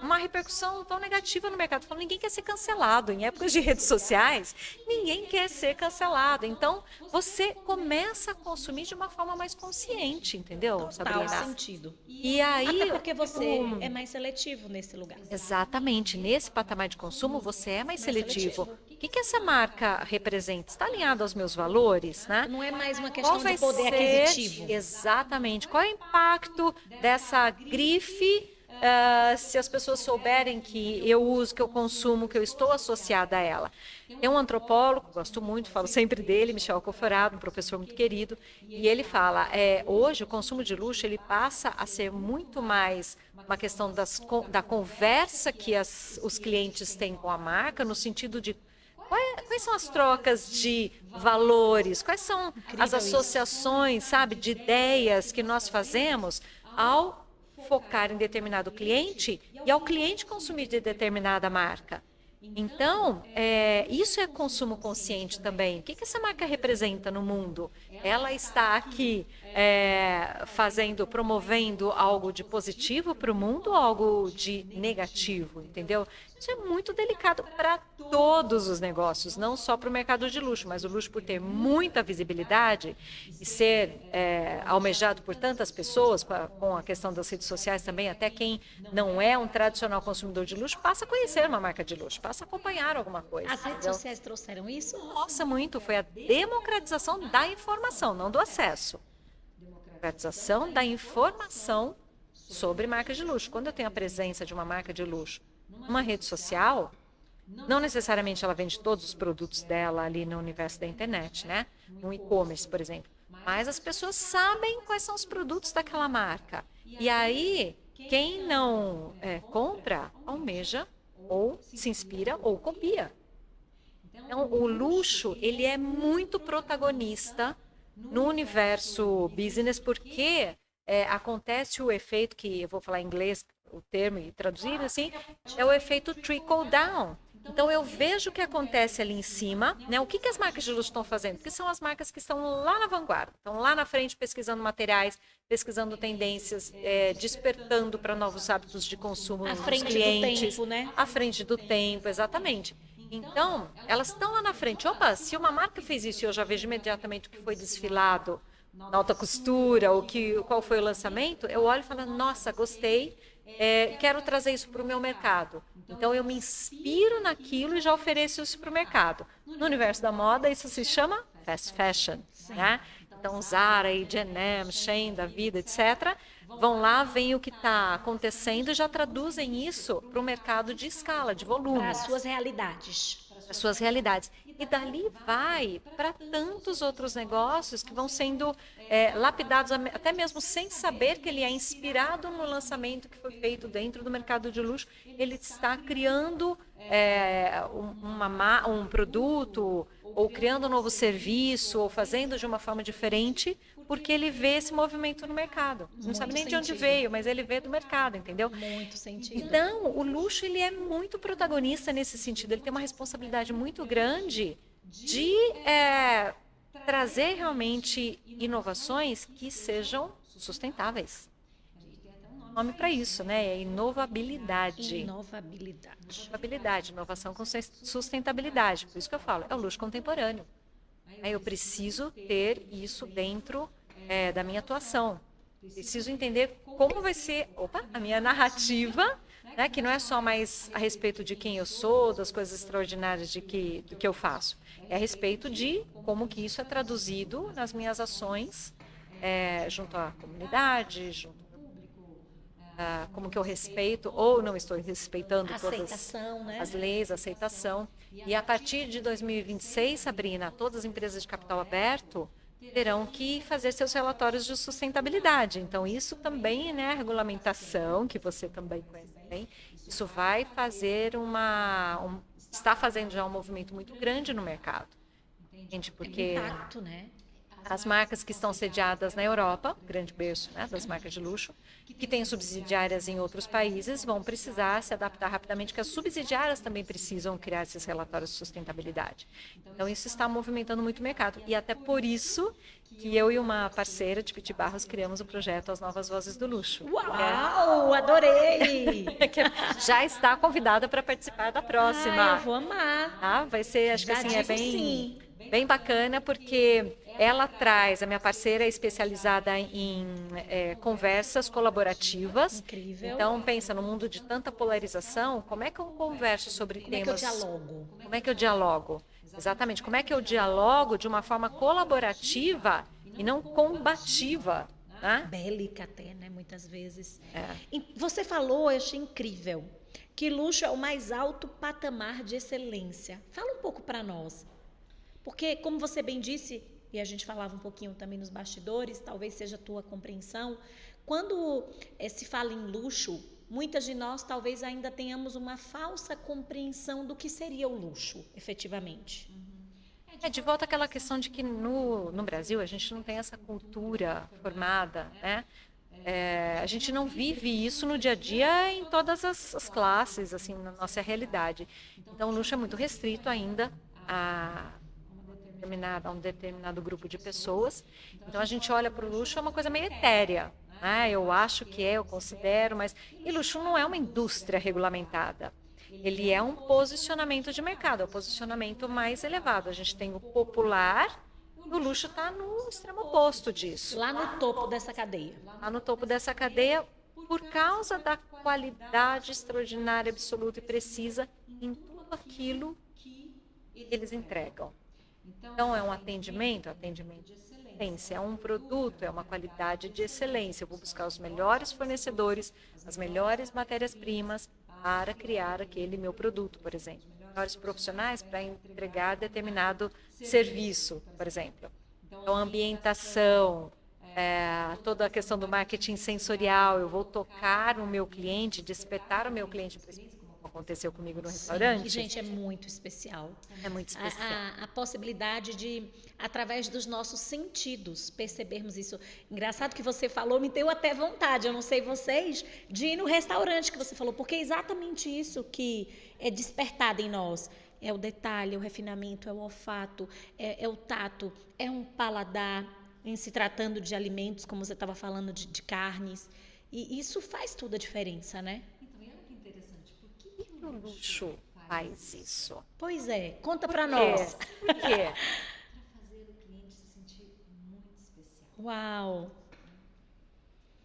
uma repercussão tão negativa no mercado? Falando, ninguém quer ser cancelado. Em épocas de redes sociais, ninguém quer ser cancelado. Então, você começa a consumir de uma forma mais consciente, entendeu, Sabrina? Total sentido. E aí, até porque você é mais seletivo nesse lugar. Exatamente. Nesse patamar de consumo, você é mais seletivo. O que essa marca representa? Está alinhado aos meus valores, né? Não é mais uma questão Qual vai de poder ser, aquisitivo. exatamente, qual é o impacto dessa grife, se as pessoas souberem que eu uso, que eu consumo, que eu estou associada a ela? Tem um antropólogo, gosto muito, falo sempre dele, Michel Alcoforado, um professor muito querido, e ele fala, hoje o consumo de luxo ele passa a ser muito mais uma questão da conversa que os clientes têm com a marca, no sentido de quais são as trocas de valores, quais são as associações, sabe, de ideias que nós fazemos ao focar em determinado cliente e ao cliente consumir de determinada marca. Então, isso é consumo consciente também. O que essa marca representa no mundo? Ela está aqui promovendo algo de positivo para o mundo ou algo de negativo, entendeu? Isso é muito delicado para todos os negócios, não só para o mercado de luxo, mas o luxo, por ter muita visibilidade e ser almejado por tantas pessoas, com a questão das redes sociais também, até quem não é um tradicional consumidor de luxo passa a conhecer uma marca de luxo, passa a acompanhar alguma coisa. As redes sociais trouxeram isso? Nossa, muito. Foi a democratização da informação, não do acesso. Democratização da informação sobre marcas de luxo. Quando eu tenho a presença de uma marca de luxo numa rede social, não necessariamente ela vende todos os produtos dela ali no universo da internet, né? No e-commerce, por exemplo. Mas as pessoas sabem quais são os produtos daquela marca. E aí, quem não compra, almeja, ou se inspira, ou copia. Então, o luxo, ele é muito protagonista no universo business, porque acontece o efeito, que eu vou falar em inglês o termo e traduzir assim, é o efeito trickle down. Então, eu vejo o que acontece ali em cima, né? O que as marcas de luxo estão fazendo? Porque são as marcas que estão lá na vanguarda, estão lá na frente pesquisando materiais, pesquisando tendências, despertando para novos hábitos de consumo dos clientes. À frente do tempo, né? À frente do tempo, exatamente. Então, elas estão lá na frente. Opa, se uma marca fez isso e eu já vejo imediatamente o que foi desfilado na alta costura, ou qual foi o lançamento, eu olho e falo, nossa, gostei, quero trazer isso para o meu mercado. Então, eu me inspiro naquilo e já ofereço isso para o mercado. No universo da moda, isso se chama fast fashion, né? Então, Zara, H&M, Shein, da vida, etc., vão lá, veem o que está acontecendo e já traduzem isso para o mercado de escala, de volume. Para as suas realidades. As suas realidades. E dali vai para tantos outros negócios que vão sendo lapidados, até mesmo sem saber que ele é inspirado no lançamento que foi feito dentro do mercado de luxo. Ele está criando um produto, ou criando um novo serviço, ou fazendo de uma forma diferente, porque ele vê esse movimento no mercado. Não sabe nem de onde veio, mas ele vê do mercado, entendeu? Muito sentido. Então, o luxo ele é muito protagonista nesse sentido. Ele tem uma responsabilidade muito grande de trazer realmente inovações que sejam sustentáveis. Nome para isso, né? É inovabilidade. Inovabilidade, inovação com sustentabilidade. Por isso que eu falo, é o luxo contemporâneo. Eu preciso ter isso dentro da minha atuação. Preciso entender como vai ser a minha narrativa, né? Que não é só mais a respeito de quem eu sou, das coisas extraordinárias do que eu faço. É a respeito de como que isso é traduzido nas minhas ações junto à comunidade, junto como que eu respeito ou não estou respeitando todas as leis, aceitação. E a partir de 2026, Sabrina, todas as empresas de capital aberto terão que fazer seus relatórios de sustentabilidade. Então, isso também, né, a regulamentação, que você também conhece bem, isso vai fazer está fazendo já um movimento muito grande no mercado. Entende? Porque impacto, né? As marcas que estão sediadas na Europa, grande berço, né, das marcas de luxo, que têm subsidiárias em outros países, vão precisar se adaptar rapidamente, porque as subsidiárias também precisam criar esses relatórios de sustentabilidade. Então, isso está movimentando muito o mercado. E até por isso que eu e uma parceira de Piti Barros criamos o projeto As Novas Vozes do Luxo. Uau, adorei! Já está convidada para participar da próxima. Eu vou amar. Vai ser, acho que assim, bem bacana, porque ela traz, a minha parceira é especializada em conversas colaborativas. Incrível. Então, pensa, no mundo de tanta polarização, como é que eu converso sobre temas... Como é que eu dialogo? Exatamente, como é que eu dialogo de uma forma colaborativa e não combativa? Né? Bélica até, né, muitas vezes. Você falou, eu achei incrível, que luxo é o mais alto patamar de excelência. Fala um pouco para nós. Porque, como você bem disse, e a gente falava um pouquinho também nos bastidores, talvez seja a tua compreensão, quando se fala em luxo, muitas de nós talvez ainda tenhamos uma falsa compreensão do que seria o luxo, efetivamente. De volta àquela questão de que no Brasil a gente não tem essa cultura formada, né? A gente não vive isso no dia a dia em todas as classes, assim, na nossa realidade. Então, o luxo é muito restrito ainda a um determinado grupo de pessoas. Então, a gente olha para o luxo, é uma coisa meio etérea. Eu acho que eu considero, mas... E luxo não é uma indústria regulamentada. Ele é um posicionamento de mercado, é o posicionamento mais elevado. A gente tem o popular, o luxo está no extremo oposto disso. Lá no topo dessa cadeia. Lá no topo dessa cadeia, por causa da qualidade extraordinária, absoluta e precisa em tudo aquilo que eles entregam. Então, é um atendimento de excelência, é um produto, é uma qualidade de excelência. Eu vou buscar os melhores fornecedores, as melhores matérias-primas para criar aquele meu produto, por exemplo. Melhores profissionais para entregar determinado serviço, por exemplo. Então, a ambientação, toda a questão do marketing sensorial, eu vou tocar no meu cliente, despertar o meu cliente para isso. Aconteceu comigo no restaurante. E, gente, é muito especial. É muito especial. A possibilidade de, através dos nossos sentidos, percebermos isso. Engraçado que você falou, me deu até vontade, eu não sei vocês, de ir no restaurante que você falou, porque é exatamente isso que é despertado em nós. É o detalhe, é o refinamento, é o olfato, é o tato, é um paladar, em se tratando de alimentos, como você estava falando, de carnes. E isso faz toda a diferença, né? O luxo faz isso. Pois é, conta pra nós. Por quê? Para fazer o cliente se sentir muito especial. Uau!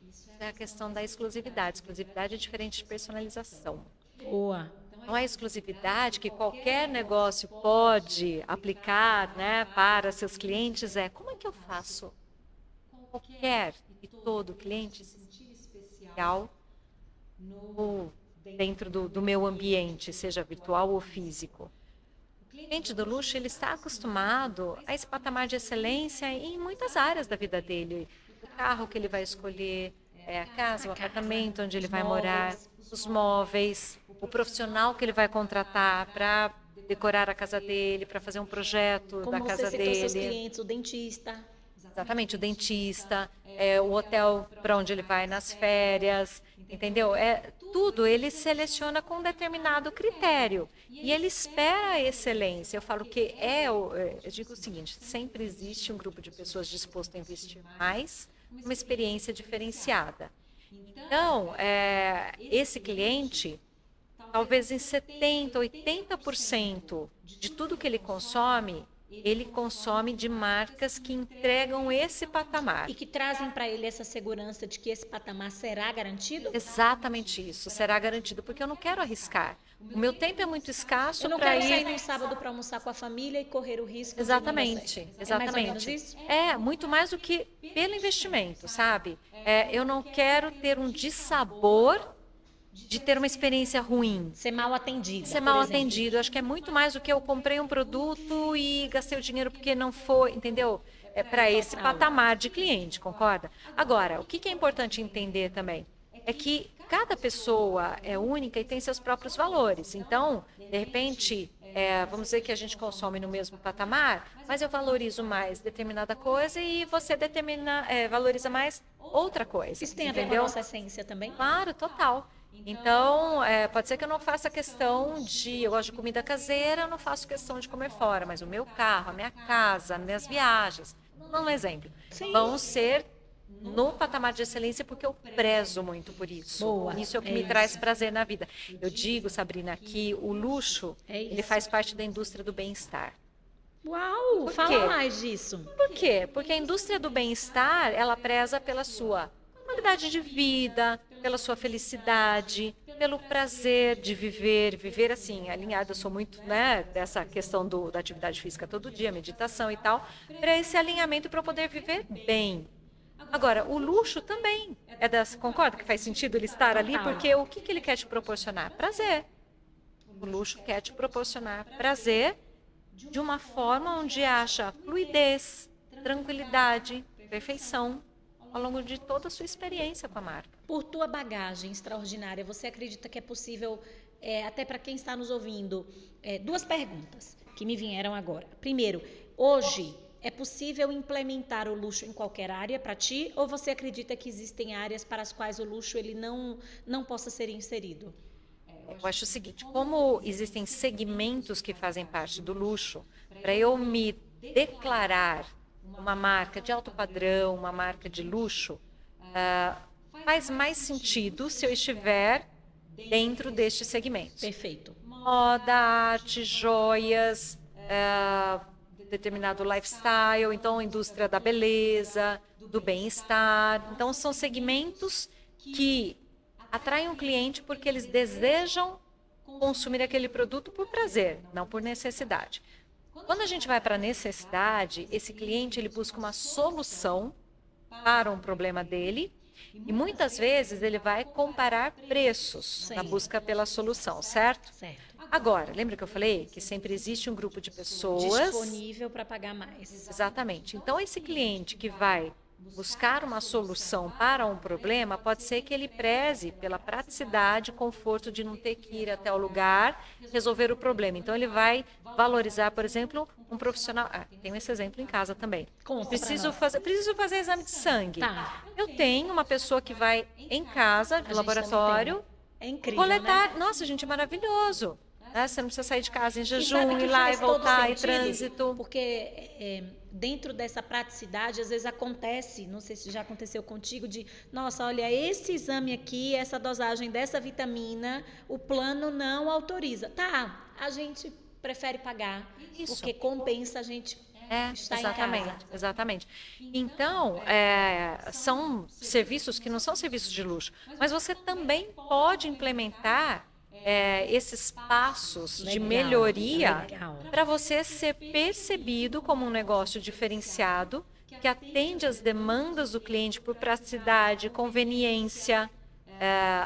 Isso É a questão da exclusividade. Exclusividade é diferente de personalização. Boa! Não é exclusividade que qualquer negócio pode aplicar, né, para seus clientes. Como é que eu faço qualquer e todo cliente se sentir especial dentro do meu ambiente, seja virtual ou físico? O cliente do luxo, ele está acostumado a esse patamar de excelência em muitas áreas da vida dele. O carro que ele vai escolher, a casa, o apartamento onde ele vai morar, os móveis, o profissional que ele vai contratar para decorar a casa dele, para fazer um projeto da casa dele. Como você citou seus clientes, o dentista. Exatamente, o dentista, o hotel para onde ele vai nas férias, entendeu? Tudo ele seleciona com um determinado critério e ele espera a excelência. Eu falo que eu digo o seguinte, sempre existe um grupo de pessoas disposto a investir mais, uma experiência diferenciada. Então, esse cliente, talvez em 70%, 80% de tudo que ele consome de marcas que entregam esse patamar. E que trazem para ele essa segurança de que esse patamar será garantido? Exatamente isso, será garantido, porque eu não quero arriscar. O meu tempo é muito escasso Eu não para quero sair ir. num sábado para almoçar com a família e correr o risco de não dar Exatamente, certo. exatamente. É mais ou menos isso? Muito mais do que pelo investimento, sabe? Eu não quero ter um dissabor de ter uma experiência ruim. Ser mal atendida. Ser por mal exemplo. atendido. Acho que é muito mais do que eu comprei um produto e gastei o dinheiro porque não foi, entendeu? É para esse patamar de cliente, concorda? Agora, o que é importante entender também é que cada pessoa é única e tem seus próprios valores. Então, de repente, vamos dizer que a gente consome no mesmo patamar, mas eu valorizo mais determinada coisa e você valoriza mais outra coisa. Isso tem a ver com a entendeu? nossa essência também? Claro, total. Então, pode ser que eu não faça questão eu gosto de comida caseira, eu não faço questão de comer fora, mas o meu carro, a minha casa, minhas viagens, dando um exemplo, vão ser no patamar de excelência porque eu prezo muito por isso. Boa, Isso é o que é me isso. traz prazer na vida. Eu digo, Sabrina, que o luxo, É isso. ele faz parte da indústria do bem-estar. Uau, Por fala quê? mais disso. Por quê? Porque a indústria do bem-estar, ela preza pela sua qualidade de vida, pela sua felicidade, pelo prazer de viver assim, alinhado. Eu sou muito, dessa questão da atividade física todo dia, meditação e tal, para esse alinhamento para eu poder viver bem. Agora, o luxo também concorda que faz sentido ele estar ali? Total. Porque o que ele quer te proporcionar? Prazer. O luxo quer te proporcionar prazer de uma forma onde acha fluidez, tranquilidade, perfeição ao longo de toda a sua experiência com a marca. Por tua bagagem extraordinária, você acredita que é possível, até para quem está nos ouvindo, duas perguntas que me vieram agora. Primeiro, hoje é possível implementar o luxo em qualquer área para ti, ou você acredita que existem áreas para as quais o luxo ele não possa ser inserido? Eu acho o seguinte, como existem segmentos que fazem parte do luxo, para eu me declarar uma marca de alto padrão, uma marca de luxo, faz mais sentido se eu estiver dentro destes segmentos. Perfeito. Moda, arte, joias, determinado lifestyle, então a indústria da beleza, do bem-estar. Então são segmentos que atraem um cliente porque eles desejam consumir aquele produto por prazer, não por necessidade. Quando a gente vai para a necessidade, esse cliente ele busca uma solução para um problema dele e muitas vezes ele vai comparar preços na Sim. busca pela solução, certo? Certo. Agora, lembra que eu falei que sempre existe um grupo de pessoas... Disponível para pagar mais. Exatamente. Então, esse cliente que vai buscar uma solução para um problema, pode ser que ele preze pela praticidade, conforto de não ter que ir até o lugar resolver o problema. Então, ele vai valorizar, por exemplo, um profissional. Tenho esse exemplo em casa também. Conta pra Preciso nós. fazer exame de sangue. Tá. Eu tenho uma pessoa que vai em casa, de gente laboratório, É incrível, coletar. né? Nossa, gente, é maravilhoso. Você não precisa sair de casa em E jejum, sabe que ir lá e faz todo voltar, em sentido? trânsito. Porque dentro dessa praticidade, às vezes acontece, não sei se já aconteceu contigo, de, nossa, olha, esse exame aqui, essa dosagem dessa vitamina, o plano não autoriza. Tá, a gente prefere pagar, Isso. porque compensa a gente estar em Exatamente, casa. exatamente. Então, são serviços que não são serviços de luxo, mas você também pode implementar esses passos de Legal, melhoria legal. para você ser percebido como um negócio diferenciado, que atende às demandas do cliente por praticidade, conveniência,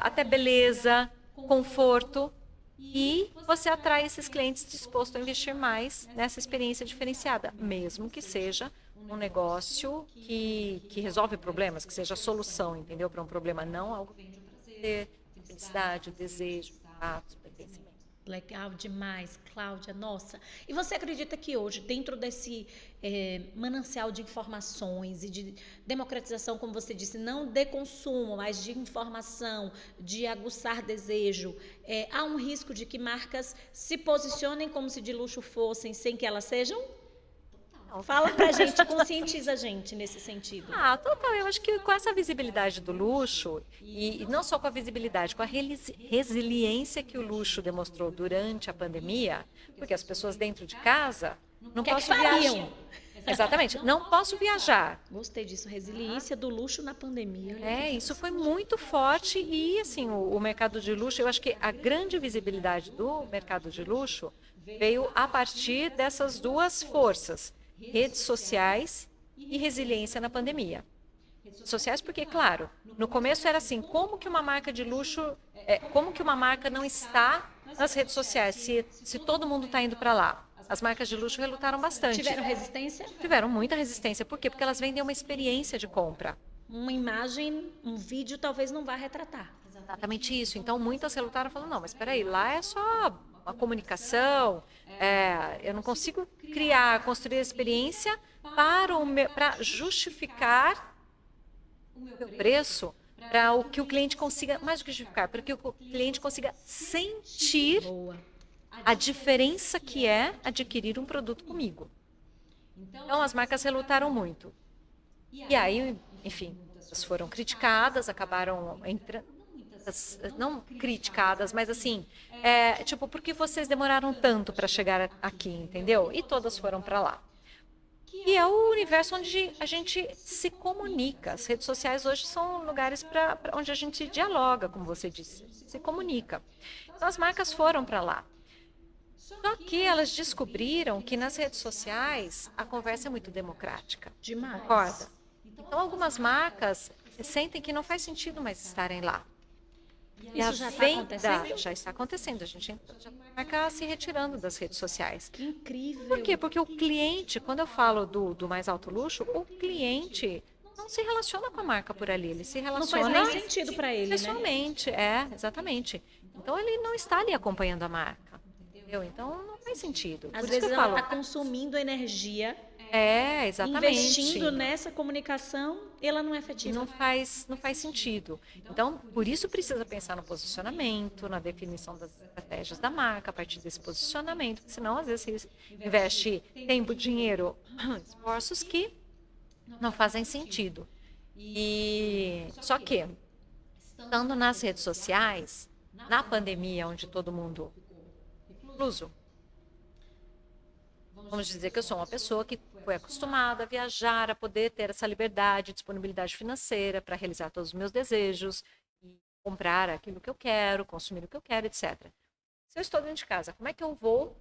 até beleza, conforto. E você atrai esses clientes dispostos a investir mais nessa experiência diferenciada, mesmo que seja um negócio que resolve problemas, que seja a solução, entendeu? Para um problema, não algo que vem de prazer, felicidade, o desejo, atos, pertencimento. Legal demais, Cláudia, nossa. E você acredita que hoje, dentro desse manancial de informações e de democratização, como você disse, não de consumo, mas de informação, de aguçar desejo, há um risco de que marcas se posicionem como se de luxo fossem, sem que elas sejam? Fala pra gente, conscientiza a gente nesse sentido. Total. Eu acho que com essa visibilidade do luxo, e não só com a visibilidade, com a resiliência que o luxo demonstrou durante a pandemia, porque as pessoas dentro de casa não que é que posso viajar. fariam? Exatamente, não posso viajar. Gostei disso, resiliência do luxo na pandemia. Isso foi muito forte e, assim, o mercado de luxo, eu acho que a grande visibilidade do mercado de luxo veio a partir dessas duas forças, redes sociais e resiliência na pandemia. Redes sociais porque, claro, no começo era assim, como que uma marca de luxo, como que uma marca não está nas redes sociais, se todo mundo está indo para lá? As marcas de luxo relutaram bastante. Tiveram resistência? Tiveram muita resistência. Por quê? Porque elas vendem uma experiência de compra. Uma imagem, um vídeo talvez não vá retratar. Exatamente isso. Então, muitas relutaram falando, não, mas espera aí, lá é só uma comunicação, eu não consigo construir a experiência para justificar o meu preço, para o que o cliente consiga, mais do que justificar, para que o cliente consiga sentir a diferença que é adquirir um produto comigo. Então, as marcas relutaram muito. E aí, enfim, elas foram criticadas, acabaram entrando, não criticadas, mas assim, tipo, por que vocês demoraram tanto para chegar aqui, entendeu? E todas foram para lá. E é o universo onde a gente se comunica. As redes sociais hoje são lugares onde a gente dialoga, como você disse, se comunica. Então, as marcas foram para lá. Só que elas descobriram que nas redes sociais a conversa é muito democrática. Demais. Concorda? Então, algumas marcas sentem que não faz sentido mais estarem lá. Isso já está acontecendo? Já está acontecendo. A gente já marca se retirando das redes sociais. Que incrível. Por quê? Porque o cliente, quando eu falo do mais alto luxo, o cliente não se relaciona com a marca por ali. Ele se relaciona... Não faz nem sentido para ele, pessoalmente, né? Exatamente. Então, ele não está ali acompanhando a marca. Entendeu? Então, não faz sentido. Às vezes ela está consumindo energia... exatamente. Investindo nessa comunicação, ela não é efetiva. Não faz sentido. Então, por isso precisa pensar no posicionamento, na definição das estratégias da marca, a partir desse posicionamento, porque senão, às vezes, você investe tempo, dinheiro, esforços que não fazem sentido. Só que, estando nas redes sociais, na pandemia, onde todo mundo recluso, vamos dizer que eu sou uma pessoa que foi acostumada a viajar, a poder ter essa liberdade, disponibilidade financeira para realizar todos os meus desejos, e comprar aquilo que eu quero, consumir o que eu quero, etc. Se eu estou dentro de casa, como é que eu vou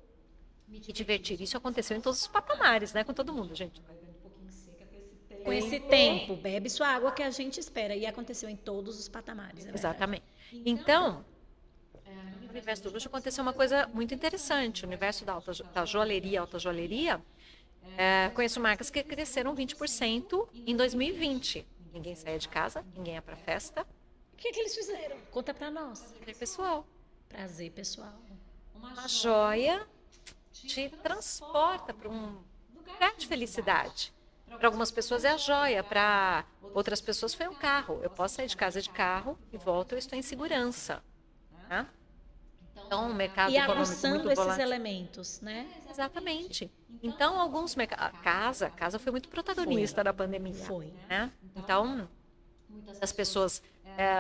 me divertir? Isso aconteceu em todos os patamares, né? Com todo mundo, gente. Com esse tempo, bebe sua água que a gente espera. E aconteceu em todos os patamares. Exatamente. Então, no universo do luxo aconteceu uma coisa muito interessante. O universo da joalheria, alta joalheria, conheço marcas que cresceram 20% em 2020. Ninguém saía de casa, ninguém ia para festa. O que eles fizeram? Conta para nós. Prazer pessoal. Prazer pessoal. Uma joia te transporta para um lugar de felicidade. Para algumas pessoas é a joia, para outras pessoas foi um carro. Eu posso sair de casa de carro e volto, eu estou em segurança. Né? Então, o mercado econômico muito esses volátil. Elementos, né? Exatamente. Então, alguns mercados... A casa foi muito protagonista da pandemia. Foi. Né? Então, as pessoas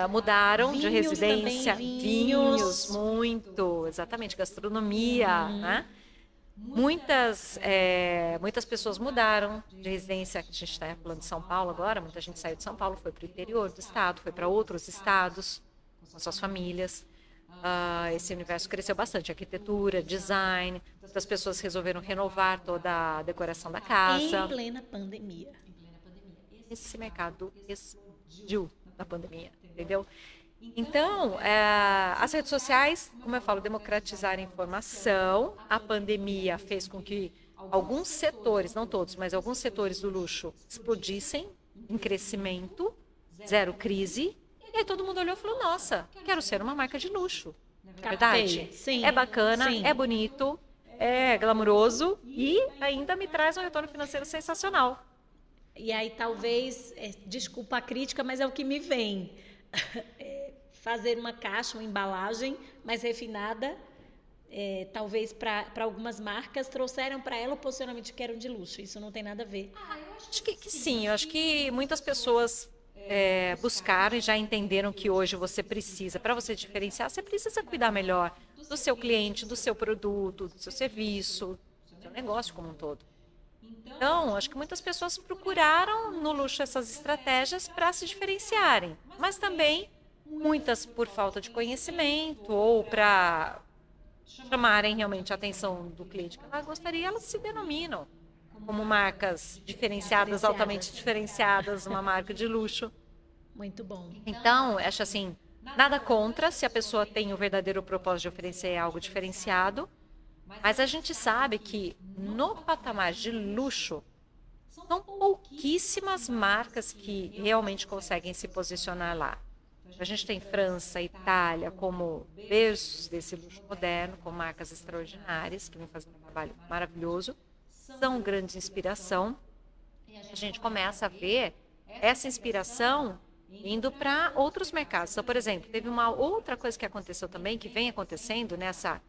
mudaram de residência. Também, vinhos, muito. Exatamente. Gastronomia, né? Muitas pessoas mudaram de residência. A gente está falando de São Paulo agora. Muita gente saiu de São Paulo, foi para o interior do estado, foi para outros estados com suas famílias. Esse universo cresceu bastante. Arquitetura, design. Muitas pessoas resolveram renovar toda a decoração da casa. Em plena pandemia. Esse mercado explodiu na pandemia, entendeu? Então, as redes sociais, como eu falo, democratizaram a informação. A pandemia fez com que alguns setores, não todos, mas alguns setores do luxo explodissem em crescimento, zero crise. E aí todo mundo olhou e falou, nossa, quero ser uma marca de luxo. Na verdade, Captei. Sim, é bacana, sim. é bonito, é glamuroso e ainda me traz um retorno financeiro sensacional. E aí talvez, desculpa a crítica, mas é o que me vem. Fazer uma caixa, uma embalagem mais refinada, talvez para algumas marcas trouxeram para ela o posicionamento que eram de luxo. Isso não tem nada a ver. Acho que sim, eu acho que muitas pessoas buscaram e já entenderam que hoje você precisa, para você diferenciar, você precisa cuidar melhor do seu cliente, do seu produto, do seu serviço, do seu negócio como um todo. Então, acho que muitas pessoas procuraram no luxo essas estratégias para se diferenciarem, mas também muitas por falta de conhecimento ou para chamarem realmente a atenção do cliente que ela gostaria, elas se denominam como marcas diferenciadas, altamente diferenciadas, uma marca de luxo. Muito bom. Então, acho assim, nada contra se a pessoa tem o verdadeiro propósito de oferecer algo diferenciado, mas a gente sabe que no patamar de luxo, são pouquíssimas marcas que realmente conseguem se posicionar lá. A gente tem França, Itália como berços desse luxo moderno, com marcas extraordinárias, que vêm fazendo um trabalho maravilhoso, são grande inspiração. A gente começa a ver essa inspiração indo para outros mercados. Então, por exemplo, teve uma outra coisa que aconteceu também, que vem acontecendo nessa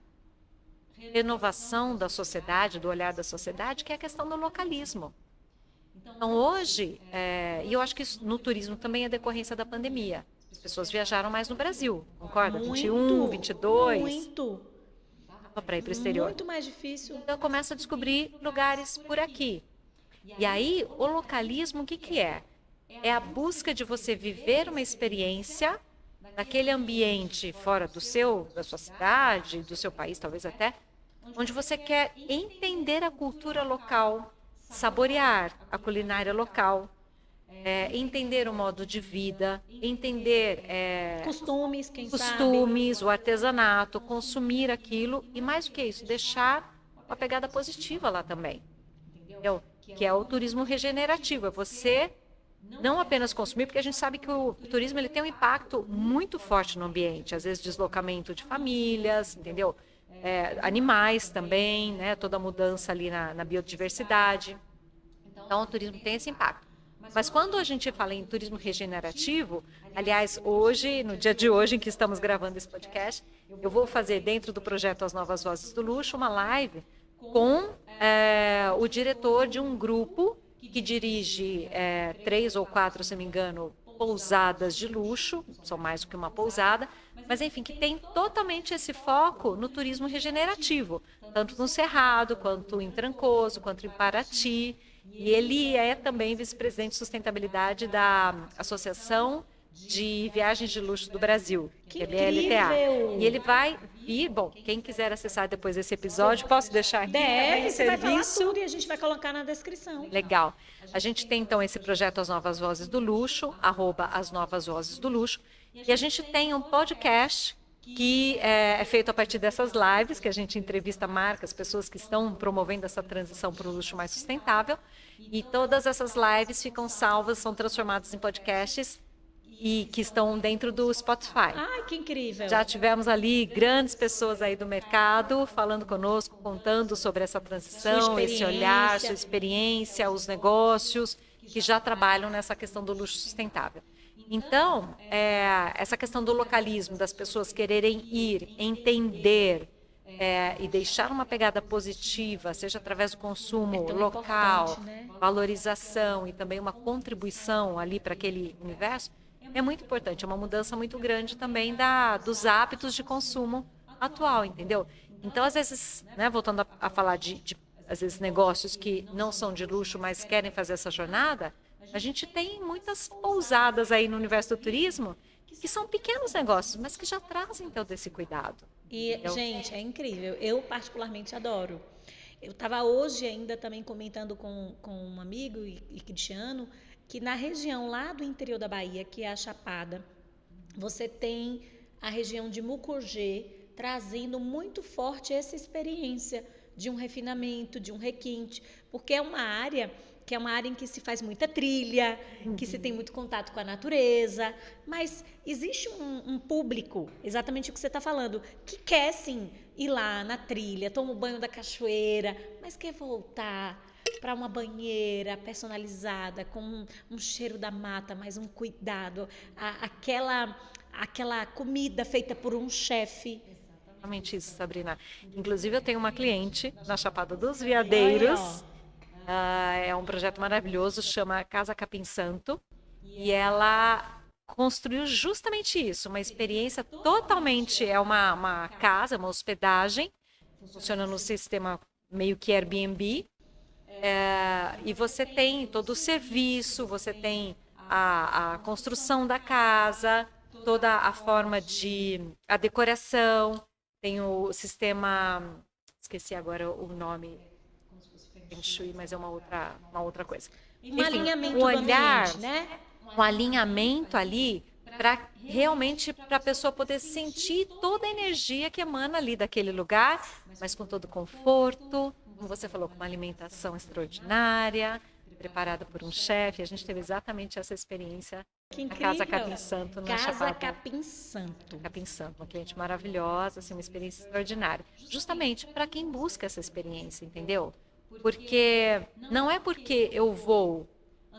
renovação da sociedade, do olhar da sociedade, que é a questão do localismo. Então, hoje, e eu acho que isso no turismo também é decorrência da pandemia. As pessoas viajaram mais no Brasil, concorda? 21, 22. Muito. Para ir para o exterior. Muito mais difícil. Então, começa a descobrir lugares por aqui. E aí, o localismo, o que que é? É a busca de você viver uma experiência naquele ambiente fora da sua cidade, do seu país, talvez até, onde você quer entender a cultura local, saborear a culinária local, entender o modo de vida, entender Costumes, quem sabe. costumes, o artesanato, consumir aquilo e mais do que isso, deixar uma pegada positiva lá também, entendeu? Que é o turismo regenerativo, é você não apenas consumir, porque a gente sabe que o turismo ele tem um impacto muito forte no ambiente, às vezes deslocamento de famílias, entendeu? Animais também, né? Toda a mudança ali na biodiversidade. Então, o turismo tem esse impacto. Mas quando a gente fala em turismo regenerativo, aliás, hoje, no dia de hoje em que estamos gravando esse podcast, eu vou fazer dentro do projeto As Novas Vozes do Luxo uma live com o diretor de um grupo que dirige 3 ou 4, se não me engano, pousadas de luxo, são mais do que uma pousada, mas enfim, que tem totalmente esse foco no turismo regenerativo, tanto no Cerrado, quanto em Trancoso, quanto em Paraty. E ele é também vice-presidente de sustentabilidade da Associação de Viagens de Luxo do Brasil, Que ele é LTA. incrível! E ele vai vir, bom, quem quiser acessar depois desse episódio, posso deixar aqui também em Você vai falar serviço. tudo e a gente vai colocar na descrição. Legal. A gente tem então esse projeto As Novas Vozes do Luxo, @As Novas Vozes do Luxo, e a gente tem um podcast que é feito a partir dessas lives, que a gente entrevista marcas, pessoas que estão promovendo essa transição para um luxo mais sustentável, e todas essas lives ficam salvas, são transformadas em podcasts e que estão dentro do Spotify. Ai, que incrível. Já tivemos ali grandes pessoas aí do mercado falando conosco, contando sobre essa transição, esse olhar, sua experiência, os negócios que já trabalham nessa questão do luxo sustentável. Então, essa questão do localismo, das pessoas quererem ir, entender e deixar uma pegada positiva, seja através do consumo local, né? valorização e também uma contribuição ali para aquele universo, é muito importante. É uma mudança muito grande também dos hábitos de consumo atual, entendeu? Então, às vezes, né, voltando a falar de às vezes, negócios que não são de luxo, mas querem fazer essa jornada, a gente tem muitas pousadas aí no universo do turismo que são pequenos negócios, mas que já trazem todo esse cuidado. E, gente, é incrível. Eu particularmente adoro. Eu estava hoje ainda também comentando com um amigo e Cristiano que na região lá do interior da Bahia, que é a Chapada, você tem a região de Mucugê trazendo muito forte essa experiência de um refinamento, de um requinte, porque é uma área que é uma área em que se faz muita trilha, que se tem muito contato com a natureza, mas existe um público, exatamente o que você está falando, que quer sim ir lá na trilha, toma o banho da cachoeira, mas quer voltar para uma banheira personalizada, com um cheiro da mata, mais um cuidado, aquela comida feita por um chefe. Exatamente isso, Sabrina. Inclusive, eu tenho uma cliente na Chapada dos Olha, Veadeiros. ó. É um projeto maravilhoso, chama Casa Capim Santo. E ela construiu justamente isso, uma experiência totalmente, é uma casa, uma hospedagem, funciona no sistema meio que Airbnb. E você tem todo o serviço, você tem a construção da casa, toda a forma a decoração, tem o sistema, esqueci agora o nome, Feng Shui, mas é uma outra coisa. Um alinhamento o do olhar, ambiente, né? um alinhamento ali para realmente para a pessoa poder sentir toda a energia que emana ali daquele lugar, mas com todo conforto, como você falou, com uma alimentação extraordinária, preparada por um chefe. A gente teve exatamente essa experiência Que na incrível. Casa Capim Santo, na Casa Chapada. Capim Santo. Capim Santo, uma cliente maravilhosa, assim, uma experiência extraordinária. Justamente para quem busca essa experiência, entendeu? Porque não é porque eu vou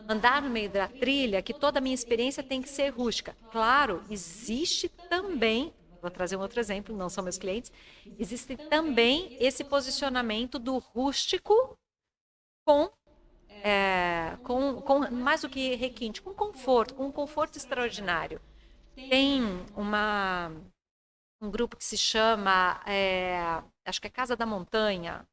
andar no meio da trilha que toda a minha experiência tem que ser rústica. Claro, existe também, vou trazer um outro exemplo, não são meus clientes, existe também esse posicionamento do rústico com mais do que requinte, com um conforto extraordinário. Tem um grupo que se chama, acho que é Casa da Montanha,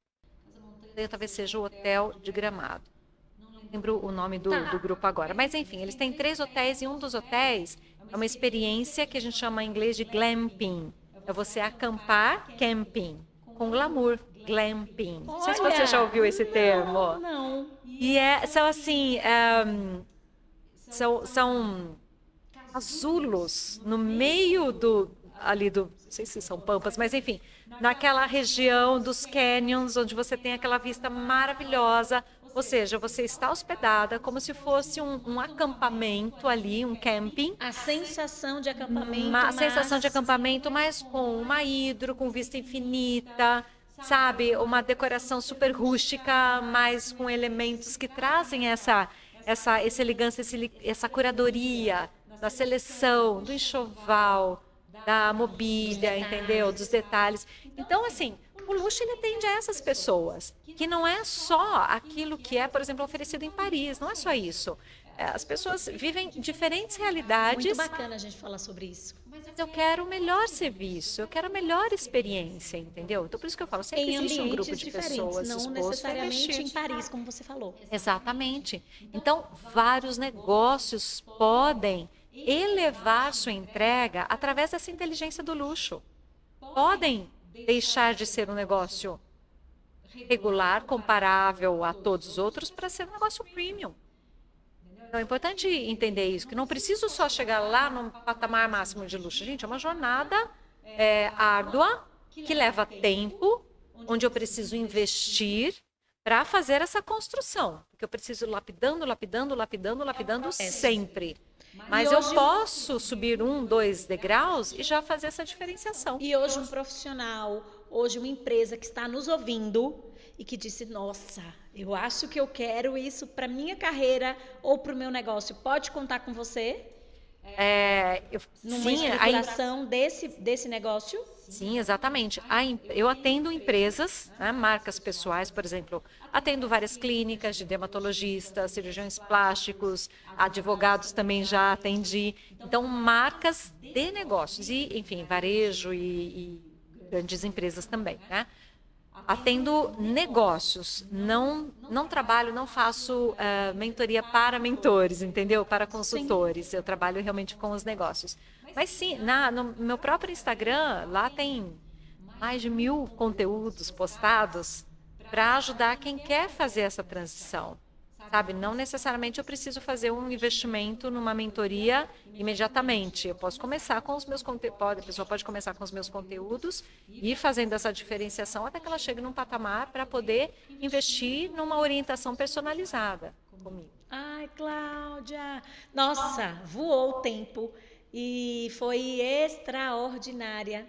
talvez seja o Hotel de Gramado. Não lembro o nome do grupo agora. Mas, enfim, eles têm 3 hotéis e um dos hotéis é uma experiência que a gente chama em inglês de glamping. É você acampar camping, com glamour, glamping. Não sei se você já ouviu esse termo. Não. E são assim, são casulos no meio não sei se são pampas, mas enfim, naquela região dos canyons, onde você tem aquela vista maravilhosa, ou seja, você está hospedada como se fosse um acampamento ali, um camping. A sensação de acampamento, Uma sensação de acampamento, mas com uma hidro, com vista infinita, sabe? Uma decoração super rústica, mas com elementos que trazem essa elegância, essa curadoria da seleção, do enxoval, da mobília, entendeu? Dos detalhes. Então, assim, o luxo ele atende a essas pessoas, que não é só aquilo que é, por exemplo, oferecido em Paris, não é só isso. As pessoas vivem diferentes realidades. Muito bacana a gente falar sobre isso. Mas eu quero o melhor serviço, eu quero a melhor experiência, entendeu? Então, por isso que eu falo, sempre Em existe um grupo ambientes de diferentes, pessoas não dispostas a necessariamente investir. em Paris, como você falou. Exatamente. Então, vários negócios podem elevar sua entrega através dessa inteligência do luxo. Podem deixar de ser um negócio regular, comparável a todos os outros, para ser um negócio premium. Então, é importante entender isso, que não preciso só chegar lá no patamar máximo de luxo. Gente, é uma jornada árdua, que leva tempo, onde eu preciso investir para fazer essa construção. Porque eu preciso lapidando sempre. Mas eu posso subir 1, 2 degraus e já fazer essa diferenciação. E hoje um profissional, hoje uma empresa que está nos ouvindo e que disse, nossa, eu acho que eu quero isso para minha carreira ou para o meu negócio, pode contar com você? Numa estruturação desse negócio? Sim, exatamente. Eu atendo empresas, né, marcas pessoais, por exemplo, atendo várias clínicas de dermatologistas, cirurgiões plásticos, advogados também já atendi. Então, marcas de negócios e, enfim, varejo e grandes empresas também, né? Atendo negócios, não trabalho, não faço mentoria para mentores, entendeu? Para consultores. Eu trabalho realmente com os negócios. Mas sim, no meu próprio Instagram, lá tem mais de 1000 conteúdos postados para ajudar quem quer fazer essa transição. Sabe, não necessariamente eu preciso fazer um investimento numa mentoria imediatamente. Eu posso começar com os meus conteúdos, a pessoa pode começar com os meus conteúdos e ir fazendo essa diferenciação até que ela chegue num patamar para poder investir numa orientação personalizada, comigo. Ai, Cláudia! Nossa, voou o tempo e foi extraordinária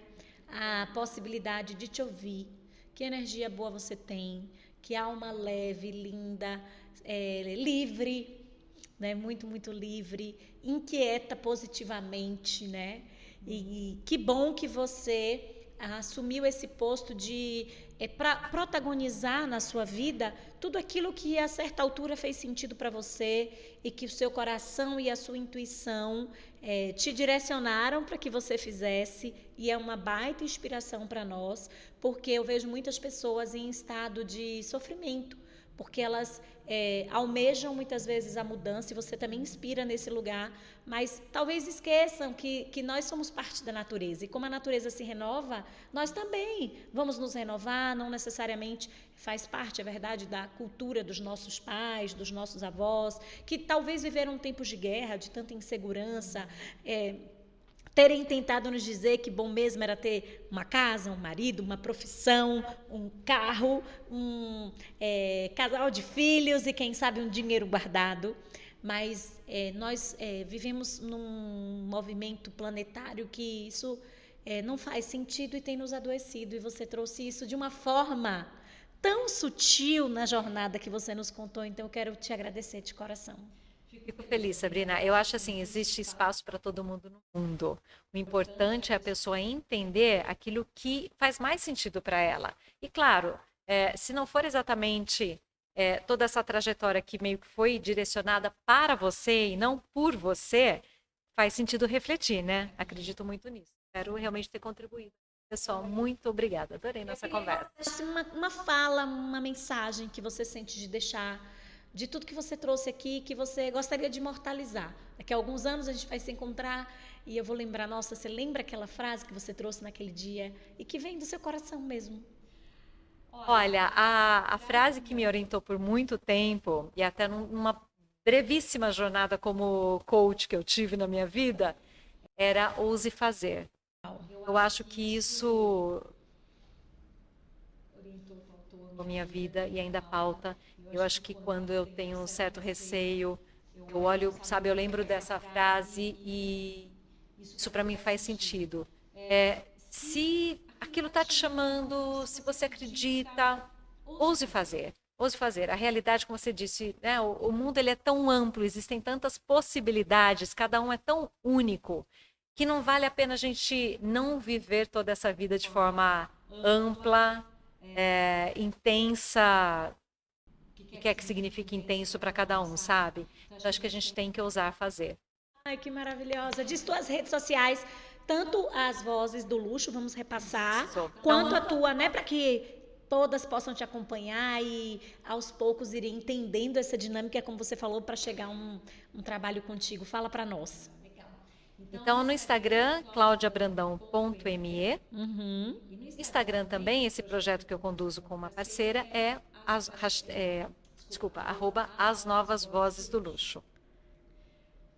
a possibilidade de te ouvir. Que energia boa você tem, que alma leve, linda, livre, né? Muito, muito livre, inquieta positivamente, né? E que bom que você assumiu esse posto de protagonizar na sua vida tudo aquilo que a certa altura fez sentido para você e que o seu coração e a sua intuição te direcionaram para que você fizesse, e é uma baita inspiração para nós, porque eu vejo muitas pessoas em estado de sofrimento, porque elas almejam muitas vezes a mudança, e você também inspira nesse lugar, mas talvez esqueçam que nós somos parte da natureza, e como a natureza se renova, nós também vamos nos renovar. Não necessariamente faz parte, é verdade, da cultura dos nossos pais, dos nossos avós, que talvez viveram tempos de guerra, de tanta insegurança, terem tentado nos dizer que bom mesmo era ter uma casa, um marido, uma profissão, um carro, um casal de filhos e, quem sabe, um dinheiro guardado. Mas nós vivemos num movimento planetário que isso não faz sentido e tem nos adoecido. E você trouxe isso de uma forma tão sutil na jornada que você nos contou. Então, eu quero te agradecer de coração. Fico feliz, Sabrina. Eu acho assim, existe espaço para todo mundo no mundo. O importante é a pessoa entender aquilo que faz mais sentido para ela. E claro, se não for exatamente toda essa trajetória que meio que foi direcionada para você e não por você, faz sentido refletir, né? Acredito muito nisso. Espero realmente ter contribuído. Pessoal, muito obrigada. Adorei nossa conversa. Uma fala, uma mensagem que você sente de deixar de tudo que você trouxe aqui, que você gostaria de imortalizar. Daqui a alguns anos a gente vai se encontrar e eu vou lembrar, nossa, você lembra aquela frase que você trouxe naquele dia e que vem do seu coração mesmo? Olha, a frase que me orientou por muito tempo, e até numa brevíssima jornada como coach que eu tive na minha vida, era ouse fazer. Eu acho que isso a minha vida e ainda pauta. Eu acho que quando eu tenho um certo receio, eu olho, sabe, eu lembro dessa frase e isso para mim faz sentido. Se aquilo está te chamando, se você acredita, ouse fazer. Ouse fazer. A realidade, como você disse, né, o mundo ele é tão amplo, existem tantas possibilidades, cada um é tão único, que não vale a pena a gente não viver toda essa vida de forma ampla, intensa, o que quer que signifique intenso para cada um, sabe? Então, acho que a gente tem que ousar fazer. Ai, que maravilhosa. Diz tuas redes sociais, tanto as Vozes do Luxo, vamos repassar, quanto a tua, né, para que todas possam te acompanhar e aos poucos irem entendendo essa dinâmica, como você falou, para chegar um trabalho contigo. Fala para nós. Então, no Instagram, claudiabrandão.me. Instagram também, esse projeto que eu conduzo com uma parceira é @As Novas Vozes do Luxo.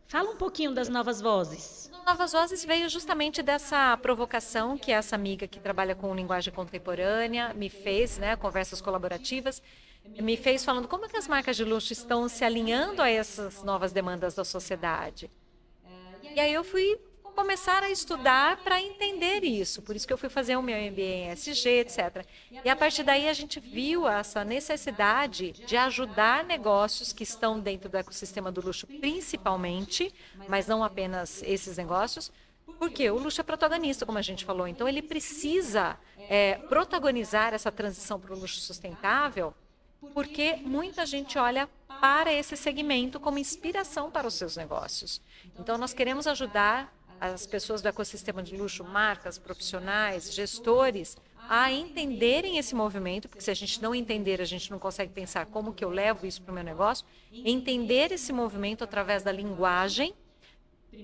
Fala um pouquinho das Novas Vozes. Novas Vozes veio justamente dessa provocação que essa amiga que trabalha com linguagem contemporânea me fez, né, conversas colaborativas, me fez falando como é que as marcas de luxo estão se alinhando a essas novas demandas da sociedade. E aí eu fui começar a estudar para entender isso, por isso que eu fui fazer o meu MBA em ESG, etc. E a partir daí a gente viu essa necessidade de ajudar negócios que estão dentro do ecossistema do luxo, principalmente, mas não apenas esses negócios, porque o luxo é protagonista, como a gente falou, então ele precisa protagonizar essa transição para o luxo sustentável, porque muita gente olha para esse segmento como inspiração para os seus negócios. Então, nós queremos ajudar as pessoas do ecossistema de luxo, marcas, profissionais, gestores, a entenderem esse movimento, porque se a gente não entender, a gente não consegue pensar como que eu levo isso para o meu negócio, entender esse movimento através da linguagem,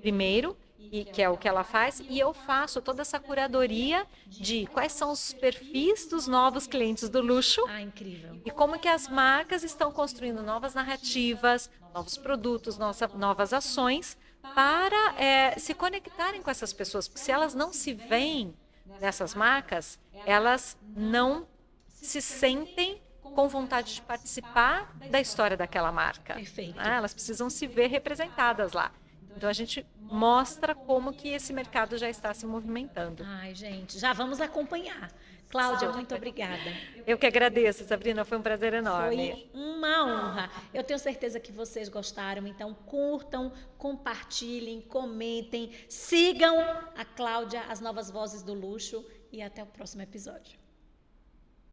primeiro, e que é o que ela faz, e eu faço toda essa curadoria de quais são os perfis dos novos clientes do luxo. Incrível. E como que as marcas estão construindo novas narrativas, novos produtos, novas ações para se conectarem com essas pessoas. Porque se elas não se veem nessas marcas, elas não se sentem com vontade de participar da história daquela marca. Perfeito. Né? Elas precisam se ver representadas lá. Então, a gente mostra como que esse mercado já está se movimentando. Ai, gente, já vamos acompanhar. Cláudia, muito obrigada. Eu que agradeço, Sabrina, foi um prazer enorme. Foi uma honra. Eu tenho certeza que vocês gostaram, então curtam, compartilhem, comentem, sigam a Cláudia, as novas vozes do luxo e até o próximo episódio.